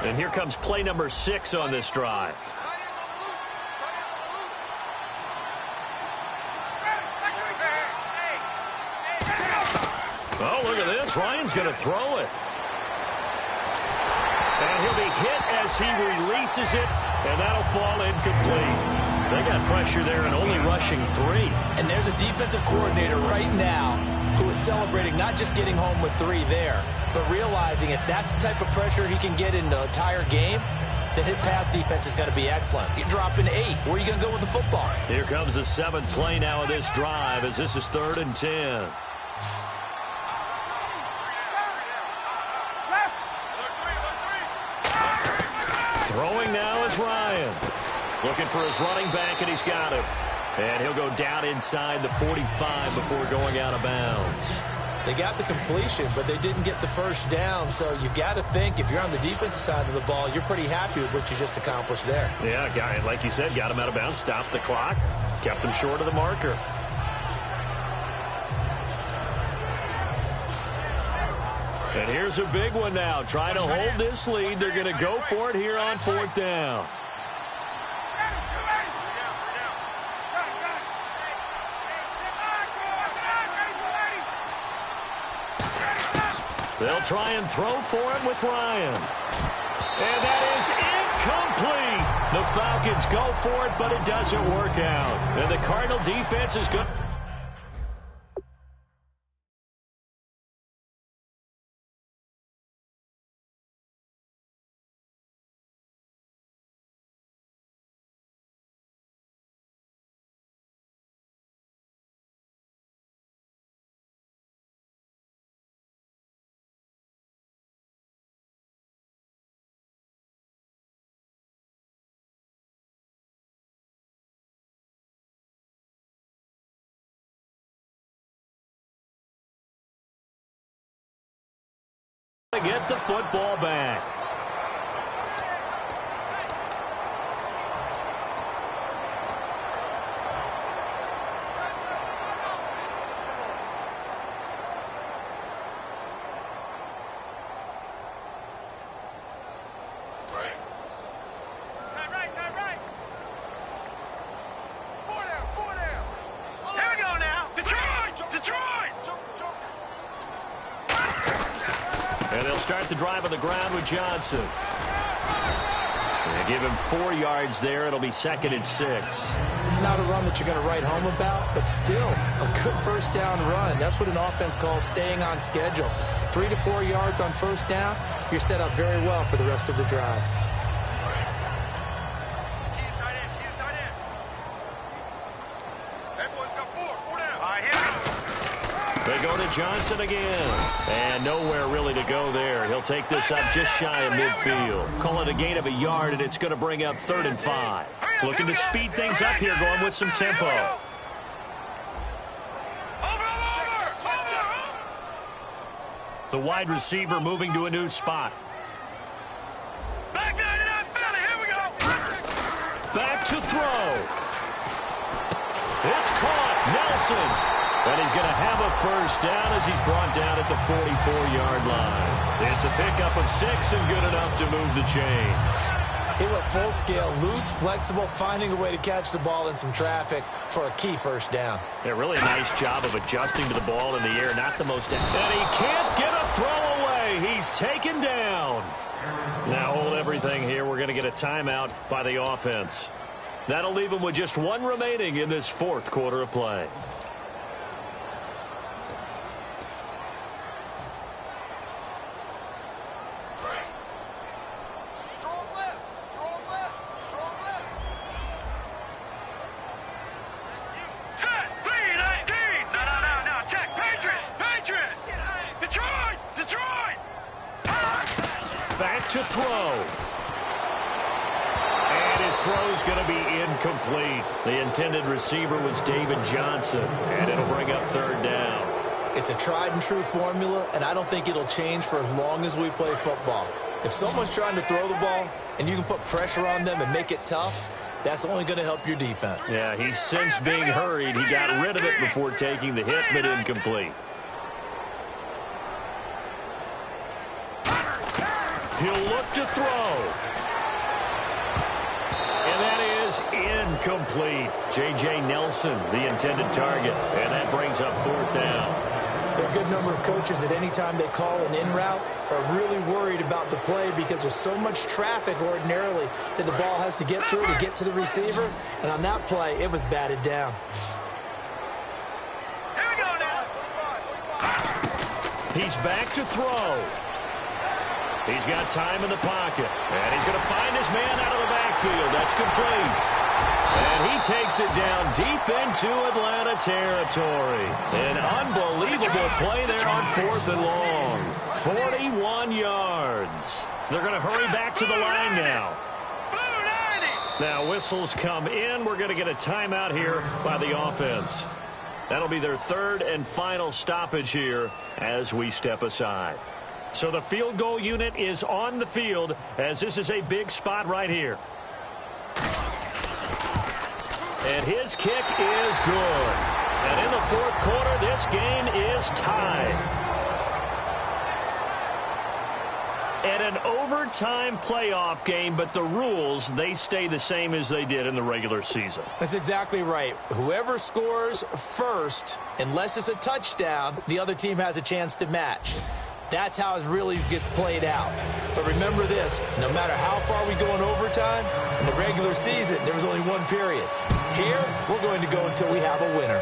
And here comes play number 6 on this drive. Oh, look at this. Ryan's going to throw it. And he'll be hit as he releases it, and that'll fall incomplete. They got pressure there and only rushing 3. And there's a defensive coordinator right now who is celebrating not just getting home with 3 there, but realizing if that's the type of pressure he can get in the entire game, then his pass defense is going to be excellent. You're dropping 8. Where are you going to go with the football? Here comes the 7th play now of this drive as this is 3rd and 10. Throwing now is Ryan. Looking for his running back, and he's got him. And he'll go down inside the 45 before going out of bounds. They got the completion, but they didn't get the first down. So you've got to think, if you're on the defensive side of the ball, you're pretty happy with what you just accomplished there. Yeah, like you said, got him out of bounds, stopped the clock, kept him short of the marker. And here's a big one now. Trying to hold this lead. They're going to go for it here on 4th down. They'll try and throw for it with Ryan. And that is incomplete. The Falcons go for it, but it doesn't work out. And the Cardinal defense is good. To get the football back. they'll start the drive on the ground with Johnson. They give him 4 yards there. It'll be 2nd and 6. Not a run that you're going to write home about, but still a good first down run. That's what an offense calls staying on schedule. 3 to 4 yards on first down, you're set up very well for the rest of the drive. They go to Johnson again. And nowhere really to go there. He'll take this up just shy of midfield. Call it a gain of a yard, and it's going to bring up 3rd and 5. Looking to speed things up here, going with some tempo. The wide receiver moving to a new spot. Back to throw. It's caught. Nelson. And he's going to have a first down as he's brought down at the 44-yard line. It's a pickup of 6 and good enough to move the chains. He went full scale, loose, flexible, finding a way to catch the ball in some traffic for a key first down. Yeah, really a nice job of adjusting to the ball in the air. Not the most... And he can't get a throw away. He's taken down. Now hold everything here. We're going to get a timeout by the offense. That'll leave him with just 1 remaining in this 4th quarter of play. To throw. And his throw's going to be incomplete. The intended receiver was David Johnson, and it'll bring up 3rd down. It's a tried and true formula, and I don't think it'll change for as long as we play football. If someone's trying to throw the ball and you can put pressure on them and make it tough, that's only going to help your defense. Yeah, he's since being hurried. He got rid of it before taking the hit, but incomplete. He'll look to throw. And that is incomplete. J.J. Nelson, the intended target. And that brings up 4th down. There are a good number of coaches that any time they call an in route are really worried about the play because there's so much traffic ordinarily that the ball has to get through to get to the receiver. And on that play, it was batted down. Here we go now. He's back to throw. He's got time in the pocket. And he's going to find his man out of the backfield. That's complete. And he takes it down deep into Atlanta territory. An unbelievable play there on 4th and long. 41 yards. They're going to hurry back to the line now. Now whistles come in. We're going to get a timeout here by the offense. That'll be their 3rd and final stoppage here as we step aside. So the field goal unit is on the field as this is a big spot right here. And his kick is good. And in the 4th quarter, this game is tied. And an overtime playoff game, but the rules, they stay the same as they did in the regular season. That's exactly right. Whoever scores first, unless it's a touchdown, the other team has a chance to match. That's how it really gets played out. But remember this, no matter how far we go in overtime, in the regular season, there was only 1 period. Here, we're going to go until we have a winner.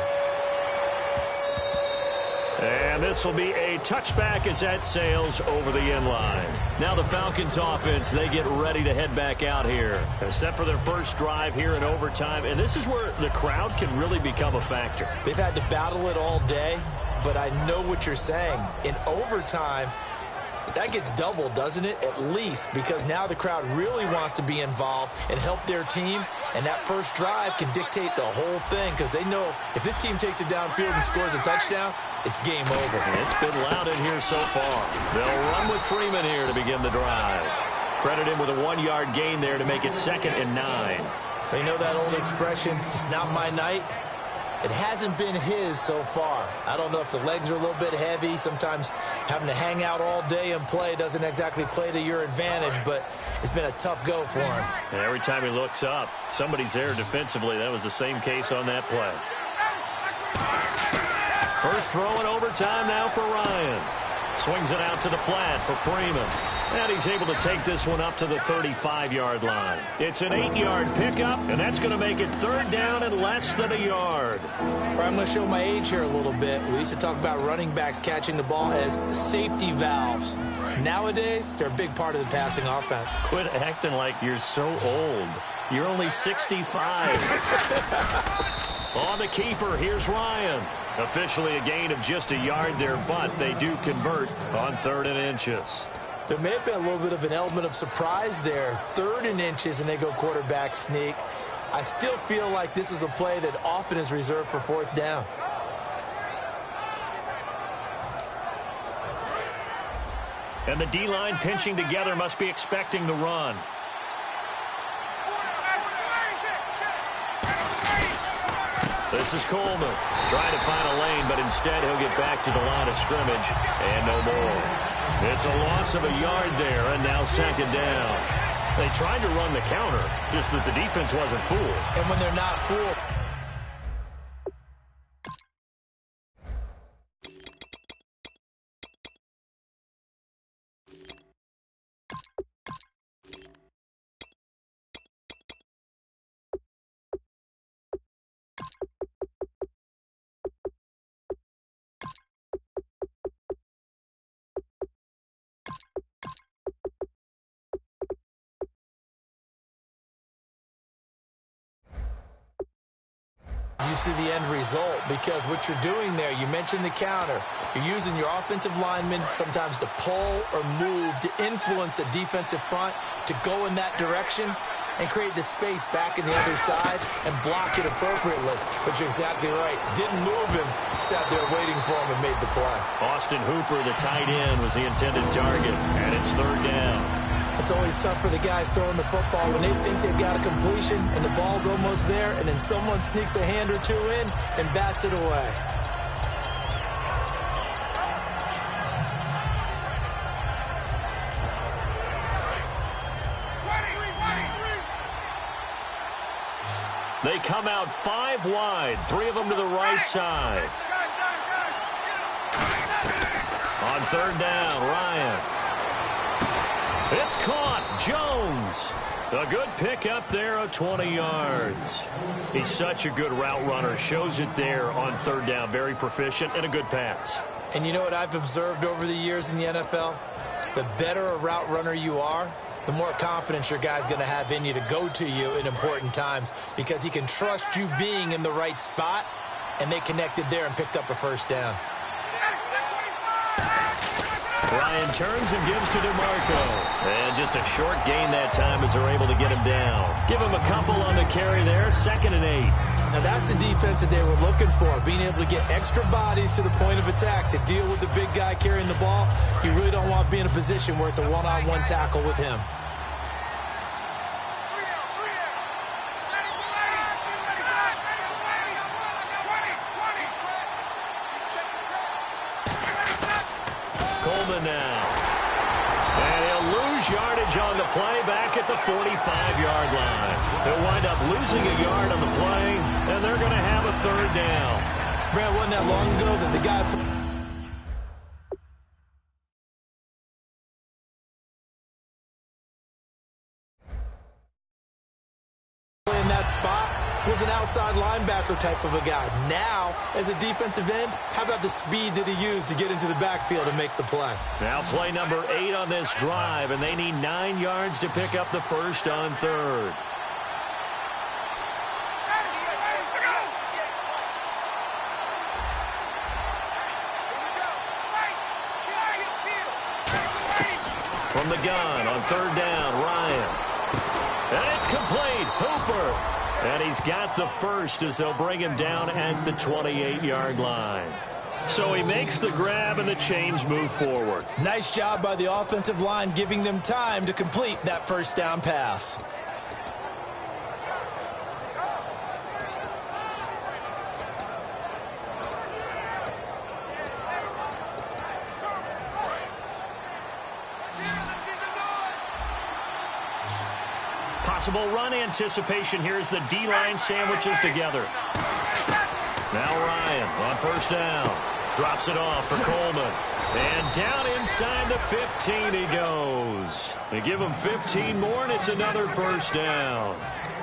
And this will be a touchback as that sails over the end line. Now the Falcons offense, they get ready to head back out here. Set for their first drive here in overtime. And this is where the crowd can really become a factor. They've had to battle it all day, but I know what you're saying. In overtime, that gets doubled, doesn't it? At least, because now the crowd really wants to be involved and help their team. And that first drive can dictate the whole thing because they know if this team takes it downfield and scores a touchdown, it's game over. And it's been loud in here so far. They'll run with Freeman here to begin the drive. Credit him with a 1-yard gain there to make it 2nd and 9. You know that old expression, it's not my night? It hasn't been his so far. I don't know if the legs are a little bit heavy. Sometimes having to hang out all day and play doesn't exactly play to your advantage, but it's been a tough go for him. And every time he looks up, somebody's there defensively. That was the same case on that play. First throw in overtime now for Ryan. Swings it out to the flat for Freeman. And he's able to take this one up to the 35-yard line. It's an 8-yard pickup, and that's going to make it third down and less than a yard. I'm going to show my age here a little bit. We used to talk about running backs catching the ball as safety valves. Nowadays, they're a big part of the passing offense. Quit acting like you're so old. You're only 65. On the keeper, here's Ryan. Officially a gain of just a yard there, but they do convert on 3rd and inches. There may have been a little bit of an element of surprise there. 3rd and inches, and they go quarterback sneak. I still feel like this is a play that often is reserved for 4th down. And the D-line pinching together must be expecting the run. This is Coleman trying to find a lane, but instead he'll get back to the line of scrimmage and no more. It's a loss of a yard there, and now 2nd down. They tried to run the counter, just that the defense wasn't fooled. And when they're not fooled, you see the end result, because what you're doing there, you mentioned the counter. You're using your offensive linemen sometimes to pull or move to influence the defensive front to go in that direction and create the space back in the other side and block it appropriately. But you're exactly right. Didn't move him, sat there waiting for him and made the play. Austin Hooper, the tight end, was the intended target, and it's 3rd down. It's always tough for the guys throwing the football when they think they've got a completion and the ball's almost there, and then someone sneaks a hand or two in and bats it away. They come out 5 wide, 3 of them to the right side. On 3rd down, Ryan. It's caught. Jones. A good pickup there of 20 yards. He's such a good route runner. Shows it there on 3rd down. Very proficient and a good pass. And you know what I've observed over the years in the NFL? The better a route runner you are, the more confidence your guy's going to have in you to go to you in important times, because he can trust you being in the right spot, and they connected there and picked up a 1st down. Ryan turns and gives to DeMarco. And just a short gain that time as they're able to get him down. Give him a couple on the carry there. 2nd and 8. Now that's the defense that they were looking for, being able to get extra bodies to the point of attack to deal with the big guy carrying the ball. You really don't want to be in a position where it's a one-on-one tackle with him. Coleman now. And he'll lose yardage on the play back at the 45-yard line. They'll wind up losing a yard on the play, and they're going to have a 3rd down. Brad, wasn't that long ago that the guy in that spot was an outside linebacker type of a guy. Now, as a defensive end, how about the speed that he used to get into the backfield and make the play? Now play number 8 on this drive, and they need 9 yards to pick up the 1st on 3rd. From the gun on 3rd down, Ryan. And it's complete. Hooper. And he's got the 1st as they'll bring him down at the 28-yard line. So he makes the grab and the chains move forward. Nice job by the offensive line, giving them time to complete that 1st down pass. Possible run anticipation here as the D-line sandwiches together. Now Ryan on 1st down. Drops it off for Coleman. And Down inside the 15 he goes. They give him 15 more, and it's another first down.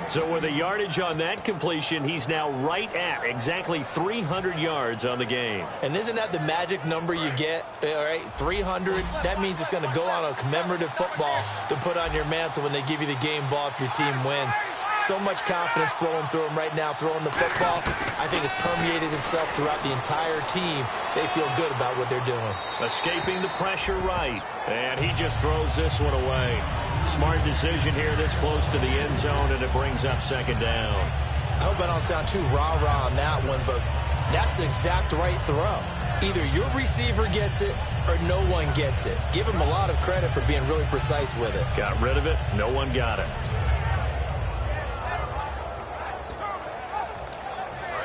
So with the yardage on that completion, he's now right at exactly 300 yards on the game. And isn't that the magic number you get? All right, 300. That means it's going to go on a commemorative football to put on your mantle when they give you the game ball if your team wins. So much confidence flowing through him right now, throwing the football. I think it's permeated itself throughout the entire team. They feel good about what they're doing. Escaping the pressure right. And he just throws this one away. Smart decision here this close to the end zone, and it brings up second down. I hope I don't sound too rah-rah on that one, but that's the exact right throw. Either your receiver gets it or no one gets it. Give him a lot of credit for being really precise with it. Got rid of it. No one got it.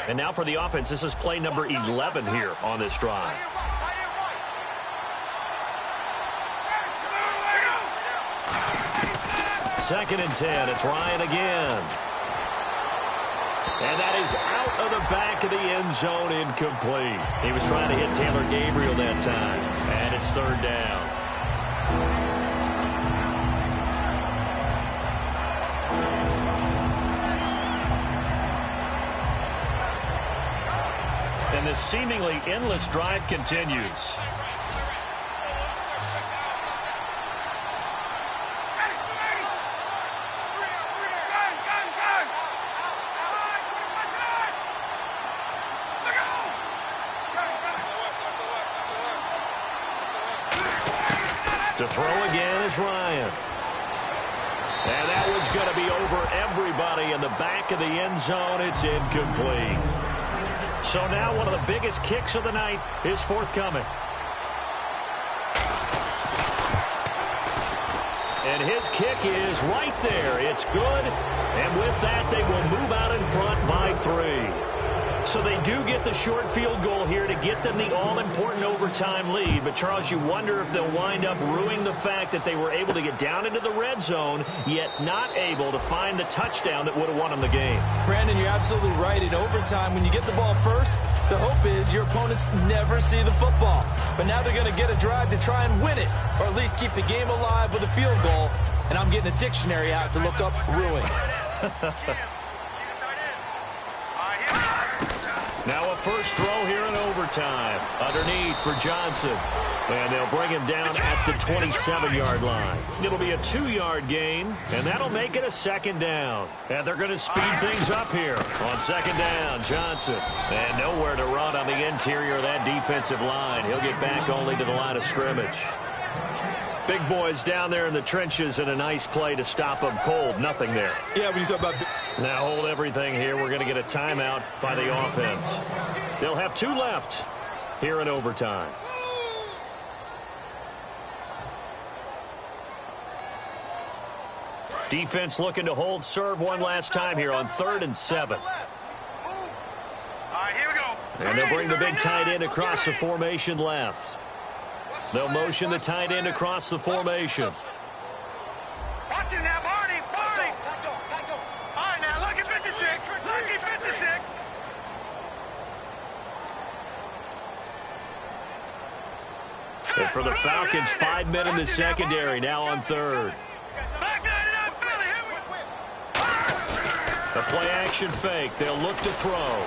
And now for the offense, this is play number 11 here on this drive. Second and 10. It's Ryan again. And that is out of the back of the end zone, incomplete. He was trying to hit Taylor Gabriel that time. And it's third down. And this seemingly endless drive continues. To throw again is Ryan. And that one's going to be over everybody in the back of the end zone. It's incomplete. So now one of the biggest kicks of the night is forthcoming. And his kick is right there. It's good. And with that, they will move out in front by 3. So they do get the short field goal here to get them the all-important overtime lead. But, Charles, you wonder if they'll wind up ruining the fact that they were able to get down into the red zone, yet not able to find the touchdown that would have won them the game. Brandon, you're absolutely right. In overtime, when you get the ball first, the hope is your opponents never see the football. But now they're going to get a drive to try and win it, or at least keep the game alive with a field goal. And I'm getting a dictionary out to look up ruin. Now a first throw here in overtime. Underneath for Johnson. And they'll bring him down at the 27-yard line. It'll be a 2-yard gain, and that'll make it a second down. And they're going to speed things up here on second down. Johnson. And nowhere to run on the interior of that defensive line. He'll get back only to the line of scrimmage. Big boys down there in the trenches, and a nice play to stop them cold. Nothing there. Yeah, when you talk about... Now hold everything here. We're going to get a timeout by the offense. They'll have 2 left here in overtime. Defense looking to hold serve one last time here on 3rd and 7. All right, here we go. And they'll bring the big tight end across the formation left. They'll motion the tight end across the formation. Watch him now, Barney. Barney. All right, now look at 56. Look at 56. And for the Falcons, 5 men in the secondary, now on 3rd. A play-action fake. They'll look to throw.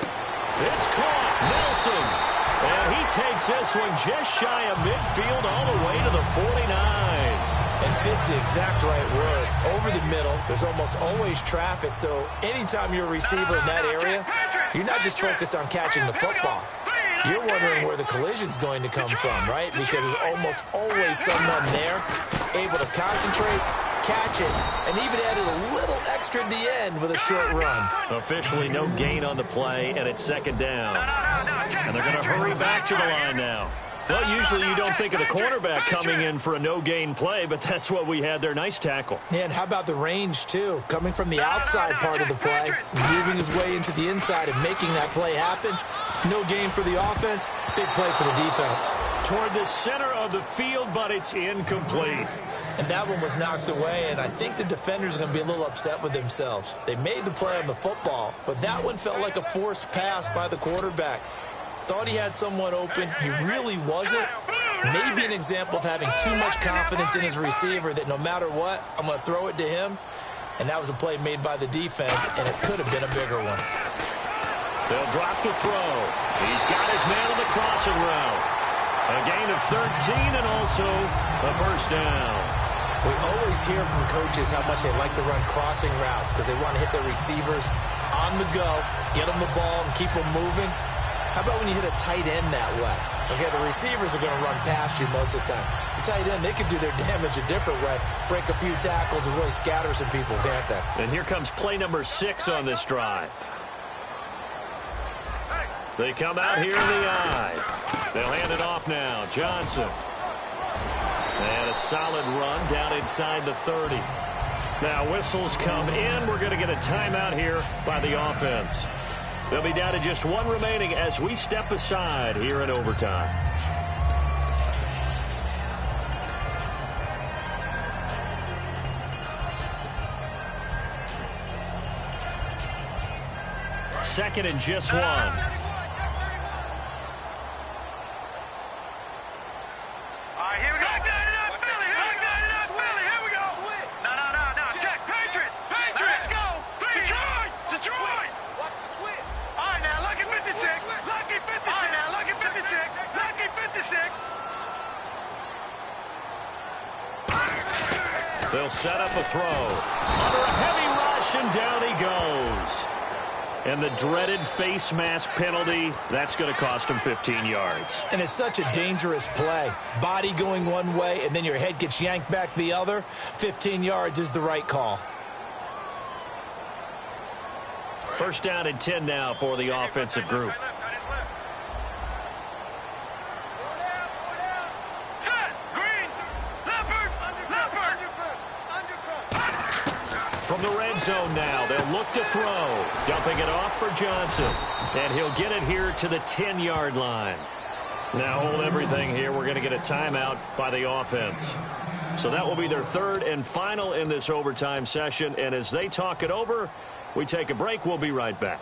It's caught. Nelson. And he takes this one just shy of midfield all the way to the 49. And fits the exact right word. Over the middle, there's almost always traffic, so anytime you're a receiver in that area, you're not just focused on catching the football. You're wondering where the collision's going to come from, right? Because there's almost always someone there able to concentrate, catch it, and even added a little extra at the end with a short run. Officially no gain on the play, and it's second down. And they're going to hurry back to the line now. Well, usually you don't think of the cornerback coming in for a no-gain play, but that's what we had there. Nice tackle. Yeah, and how about the range, too? Coming from the outside part of the play, moving his way into the inside and making that play happen. No gain for the offense, big play for the defense. Toward the center of the field, but it's incomplete. And that one was knocked away, and I think the defenders are going to be a little upset with themselves. They made the play on the football, but that one felt like a forced pass by the quarterback. Thought he had someone open. He really wasn't. Maybe an example of having too much confidence in his receiver that no matter what, I'm going to throw it to him. And that was a play made by the defense, and it could have been a bigger one. They'll drop the throw. He's got his man on the crossing route. A gain of 13 and also a first down. We always hear from coaches how much they like to run crossing routes because they want to hit their receivers on the go, get them the ball, and keep them moving. How about when you hit a tight end that way? Okay, the receivers are going to run past you most of the time. The tight end, they can do their damage a different way, break a few tackles, and really scatter some people, can't they? And here comes play number 6 on this drive. They come out here in the eye. They'll hand it off now. Johnson. And a solid run down inside the 30. Now whistles come in. We're going to get a timeout here by the offense. They'll be down to just one remaining as we step aside here in overtime. Second and just one. They'll set up a throw. Under a heavy rush, and down he goes. And the dreaded face mask penalty, that's going to cost him 15 yards. And it's such a dangerous play. Body going one way, and then your head gets yanked back the other. 15 yards is the right call. First down and 10 now for the offensive group. From the red zone now, they'll look to throw. Dumping it off for Johnson. And he'll get it here to the 10-yard line. Now hold everything here. We're going to get a timeout by the offense. So that will be their third and final in this overtime session. And as they talk it over, we take a break. We'll be right back.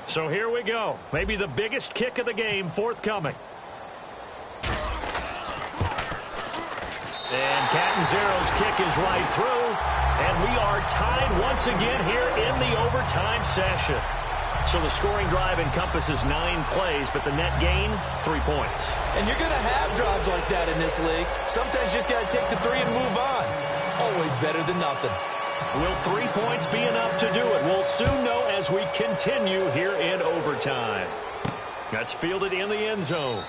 So here we go. Maybe the biggest kick of the game forthcoming. And Catanzero's kick is right through. And we are tied once again here in the overtime session. So the scoring drive encompasses 9 plays, but the net gain, 3 points. And you're going to have drives like that in this league. Sometimes you just got to take the 3 and move on. Always better than nothing. Will 3 points be enough to do it? We'll soon know as we continue here in overtime. That's fielded in the end zone.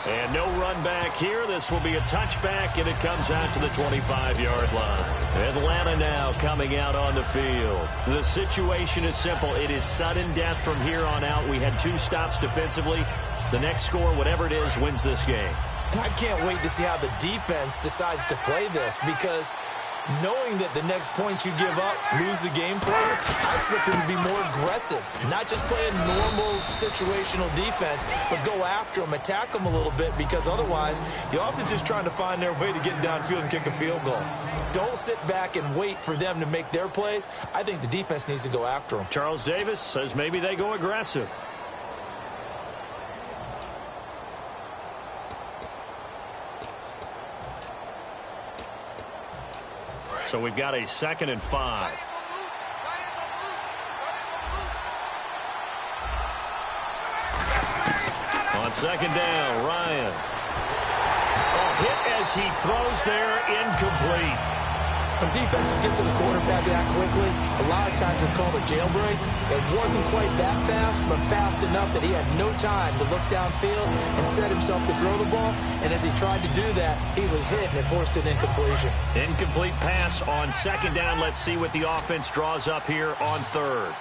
And no run back here. This will be a touchback, and it comes out to the 25-yard line. Atlanta now coming out on the field. The situation is simple. It is sudden death from here on out. We had 2 stops defensively. The next score, whatever it is, wins this game. I can't wait to see how the defense decides to play this, because knowing that the next point you give up, lose the game for you, I expect them to be more aggressive. Not just play a normal situational defense, but go after them, attack them a little bit, because otherwise the offense is just trying to find their way to get downfield and kick a field goal. Don't sit back and wait for them to make their plays. I think the defense needs to go after them. Charles Davis says maybe they go aggressive. So we've got a 2nd and 5. On 2nd down, Ryan. A hit as he throws there, incomplete. When defenses get to the quarterback that quickly, a lot of times it's called a jailbreak. It wasn't quite that fast, but fast enough that he had no time to look downfield and set himself to throw the ball. And as he tried to do that, he was hit, and it forced an incompletion. Incomplete pass on 2nd down. Let's see what the offense draws up here on 3rd.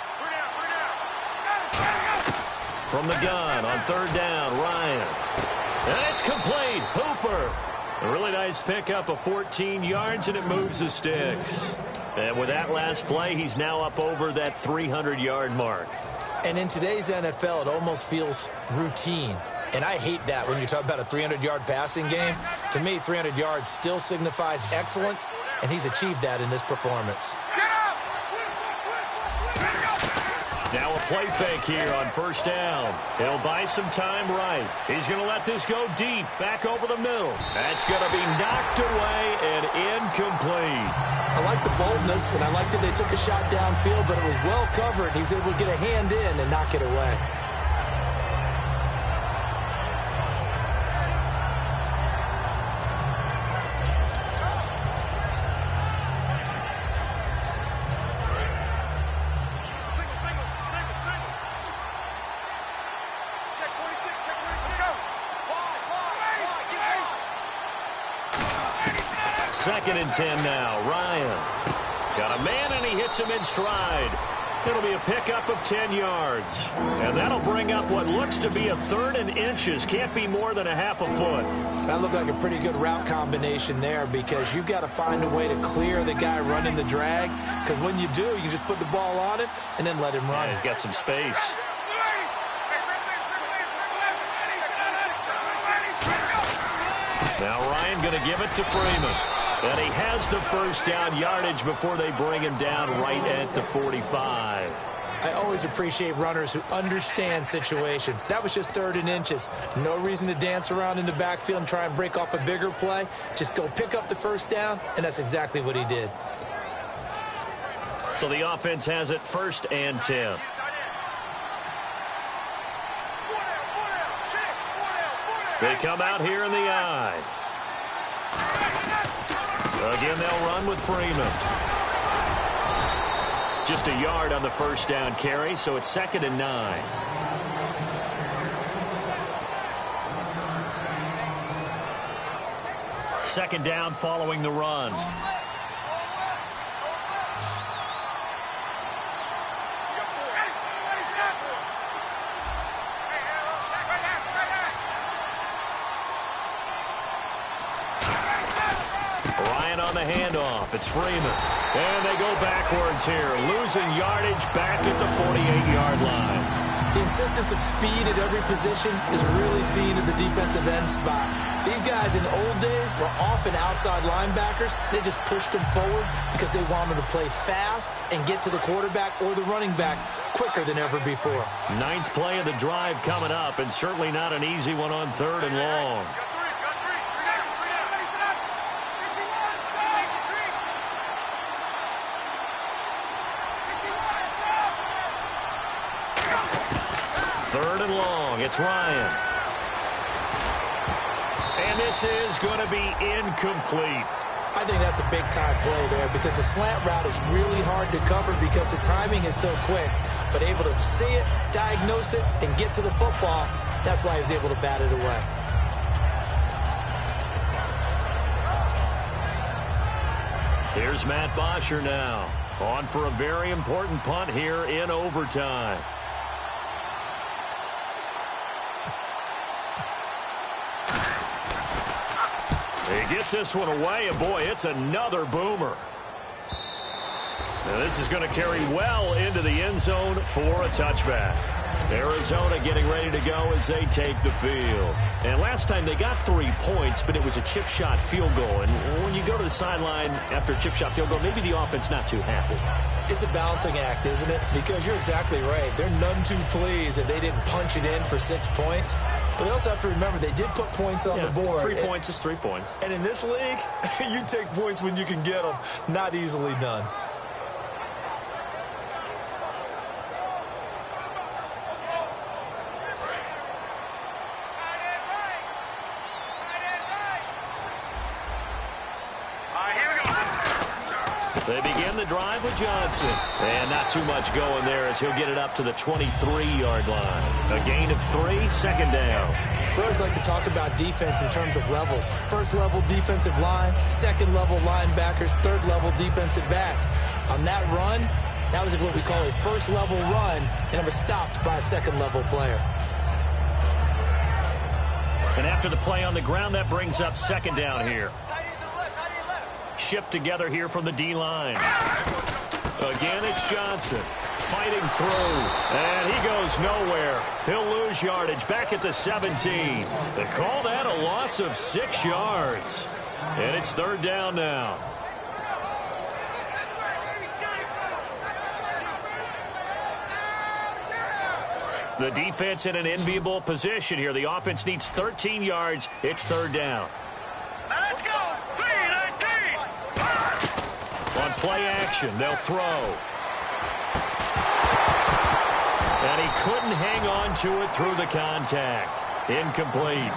From the gun on 3rd down, Ryan. And it's complete. Hooper. A really nice pickup of 14 yards, and it moves the sticks. And with that last play, he's now up over that 300-yard mark. And in today's NFL, it almost feels routine. And I hate that when you talk about a 300-yard passing game. To me, 300 yards still signifies excellence, and he's achieved that in this performance. Now a play fake here on first down. He'll buy some time right. He's going to let this go deep, back over the middle. That's going to be knocked away and incomplete. I like the boldness, and I like that they took a shot downfield, but it was well covered. He was able to get a hand in and knock it away. Second and 10 now. Ryan got a man, and he hits him in stride. It'll be a pickup of 10 yards. And that'll bring up what looks to be a 3rd and inches. Can't be more than a half a foot. That looked like a pretty good route combination there, because you've got to find a way to clear the guy running the drag. Because when you do, you just put the ball on him and then let him run. Yeah, he's got some space. Now Ryan going to give it to Freeman. And he has the first down yardage before they bring him down right at the 45. I always appreciate runners who understand situations. That was just 3rd and inches. No reason to dance around in the backfield and try and break off a bigger play. Just go pick up the first down, and that's exactly what he did. So the offense has it 1st and 10. They come out here in the I. Again, they'll run with Freeman. Just a yard on the first down carry, so it's 2nd and 9. Second down following the run. Ryan on the handoff. It's Freeman. And they go backwards here, losing yardage back at the 48-yard line. The insistence of speed at every position is really seen at the defensive end spot. These guys in the old days were often outside linebackers. They just pushed them forward because they wanted to play fast and get to the quarterback or the running backs quicker than ever before. 9th play of the drive coming up, and certainly not an easy one on 3rd and long. Third and long. It's Ryan. And this is going to be incomplete. I think that's a big-time play there, because the slant route is really hard to cover because the timing is so quick. But able to see it, diagnose it, and get to the football, that's why he was able to bat it away. Here's Matt Bosher now, on for a very important punt here in overtime. He gets this one away, and boy, it's another boomer. Now this is going to carry well into the end zone for a touchback. Arizona getting ready to go as they take the field. And last time they got 3 points, but it was a chip shot field goal. And when you go to the sideline after a chip shot field goal, maybe the offense not too happy. It's a balancing act, isn't it? Because you're exactly right. They're none too pleased that they didn't punch it in for 6 points. But they also have to remember they did put points on the board. 3 points is 3 points. And in this league, you take points when you can get them. Not easily done. They begin the drive with Johnson. And not too much going there as he'll get it up to the 23-yard line. A gain of 3, 2nd down. We always like to talk about defense in terms of levels. First level defensive line, second level linebackers, third level defensive backs. On that run, that was what we call a first level run, and it was stopped by a second level player. And after the play on the ground, that brings up 2nd down here. Shift together here from the D-line. Again, it's Johnson fighting through, and he goes nowhere. He'll lose yardage back at the 17. They call that a loss of 6 yards, and it's 3rd down now. The defense in an enviable position here. The offense needs 13 yards. It's 3rd down. Now let's go. 3-19. On play action, they'll throw. And he couldn't hang on to it through the contact. Incomplete.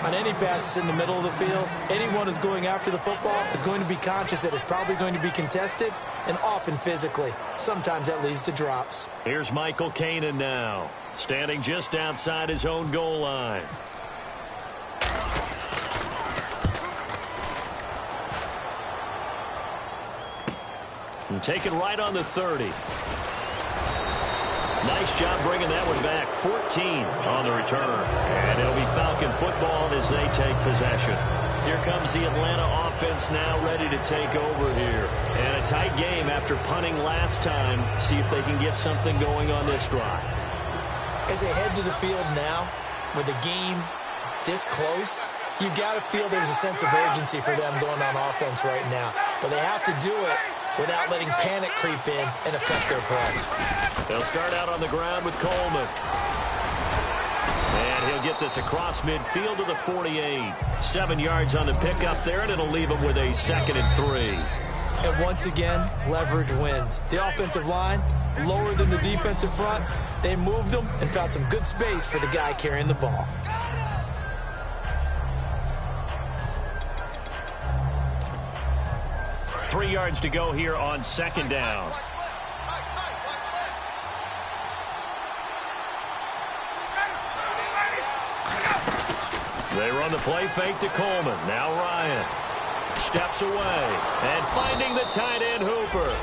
On any passes in the middle of the field, anyone who's going after the football is going to be conscious that it's probably going to be contested, and often physically. Sometimes that leads to drops. Here's Michael Kanan now, standing just outside his own goal line. And taken right on the 30. Nice job bringing that one back. 14 on the return. And it'll be Falcon football as they take possession. Here comes the Atlanta offense now ready to take over here. And a tight game after punting last time. See if they can get something going on this drive. As they head to the field now, with the game this close, you've got to feel there's a sense of urgency for them going on offense right now. But they have to do it without letting panic creep in and affect their play. They'll start out on the ground with Coleman. And he'll get this across midfield to the 48. 7 yards on the pickup there, and it'll leave him with a 2nd and 3. And once again, leverage wins. The offensive line, lower than the defensive front. They moved them and found some good space for the guy carrying the ball. Three yards to go here on 2nd down. They run the play fake to Coleman. Now Ryan steps away and finding the tight end Hooper.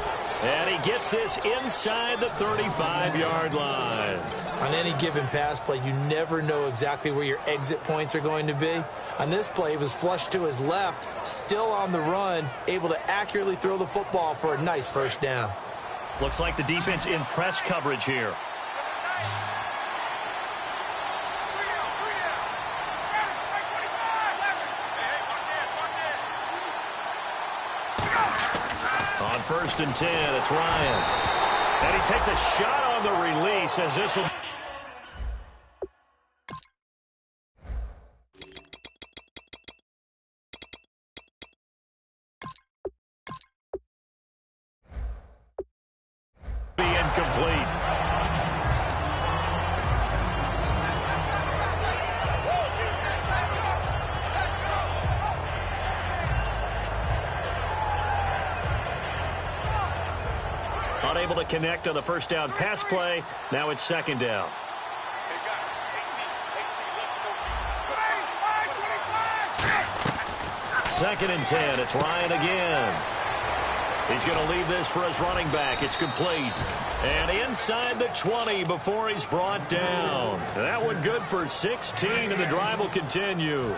And he gets this inside the 35-yard line. On any given pass play, you never know exactly where your exit points are going to be. On this play, he was flushed to his left, still on the run, able to accurately throw the football for a nice 1st down. Looks like the defense in press coverage here. On 1st and 10, it's Ryan. And he takes a shot on the release as this will... be incomplete. Unable to connect on the 1st down pass play. Now it's 2nd down. Second and 10. It's Ryan again. He's going to leave this for his running back. It's complete. And inside the 20 before he's brought down. That one good for 16, and the drive will continue.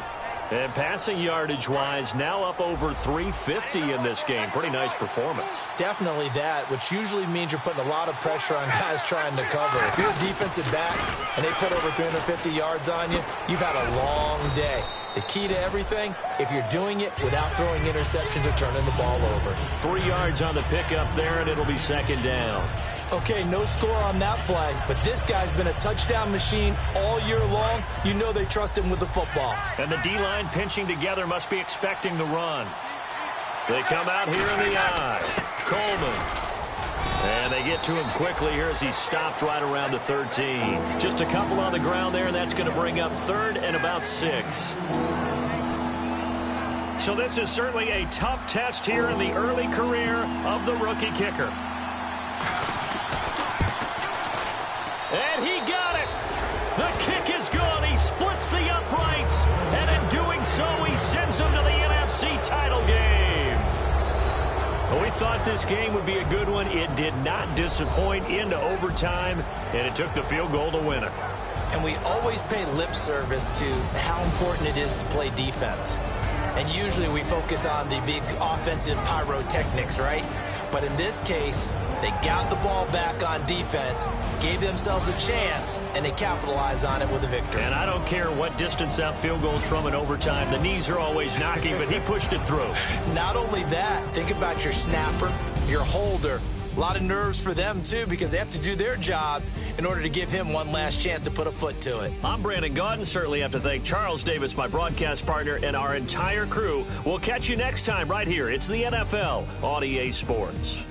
And passing yardage-wise, now up over 350 in this game. Pretty nice performance. Definitely that, which usually means you're putting a lot of pressure on guys trying to cover. If you're a defensive back and they put over 350 yards on you, you've had a long day. The key to everything, if you're doing it without throwing interceptions or turning the ball over. 3 yards on the pickup there, and it'll be 2nd down. Okay, no score on that play, but this guy's been a touchdown machine all year long. You know they trust him with the football. And the D-line pinching together must be expecting the run. They come out here in the eye. Coleman. And they get to him quickly here as he stopped right around the 13. Just a couple on the ground there, and that's going to bring up 3rd and about 6. So this is certainly a tough test here in the early career of the rookie kicker. And he got it. The kick is good. He splits the uprights. And in doing so, he sends them to the NFC title game. Well, we thought this game would be a good one. It did not disappoint into overtime, and it took the field goal to win it. And we always pay lip service to how important it is to play defense. And usually we focus on the big offensive pyrotechnics, right? But in this case, they got the ball back on defense, gave themselves a chance, and they capitalized on it with a victory. And I don't care what distance that field goes from in overtime. The knees are always knocking, but he pushed it through. Not only that, think about your snapper, your holder. A lot of nerves for them, too, because they have to do their job in order to give him one last chance to put a foot to it. I'm Brandon Gaudin. Certainly have to thank Charles Davis, my broadcast partner, and our entire crew. We'll catch you next time right here. It's the NFL on EA Sports.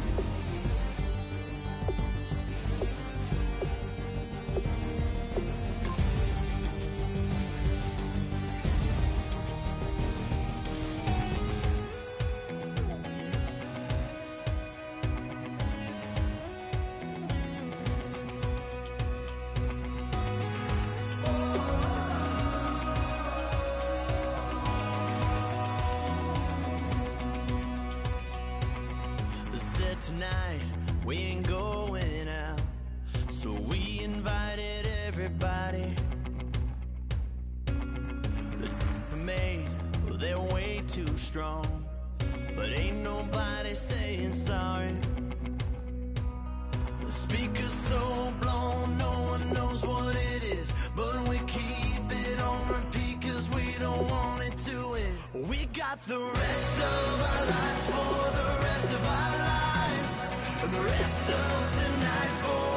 Tonight we ain't going out, so we invited everybody. The made, well, they're way too strong, but ain't nobody saying sorry. The speaker's so blown, no one knows what it is, but we keep it on repeat 'cause we don't want it to end. We got the rest of our lives for the rest of our lives. And the rest of tonight for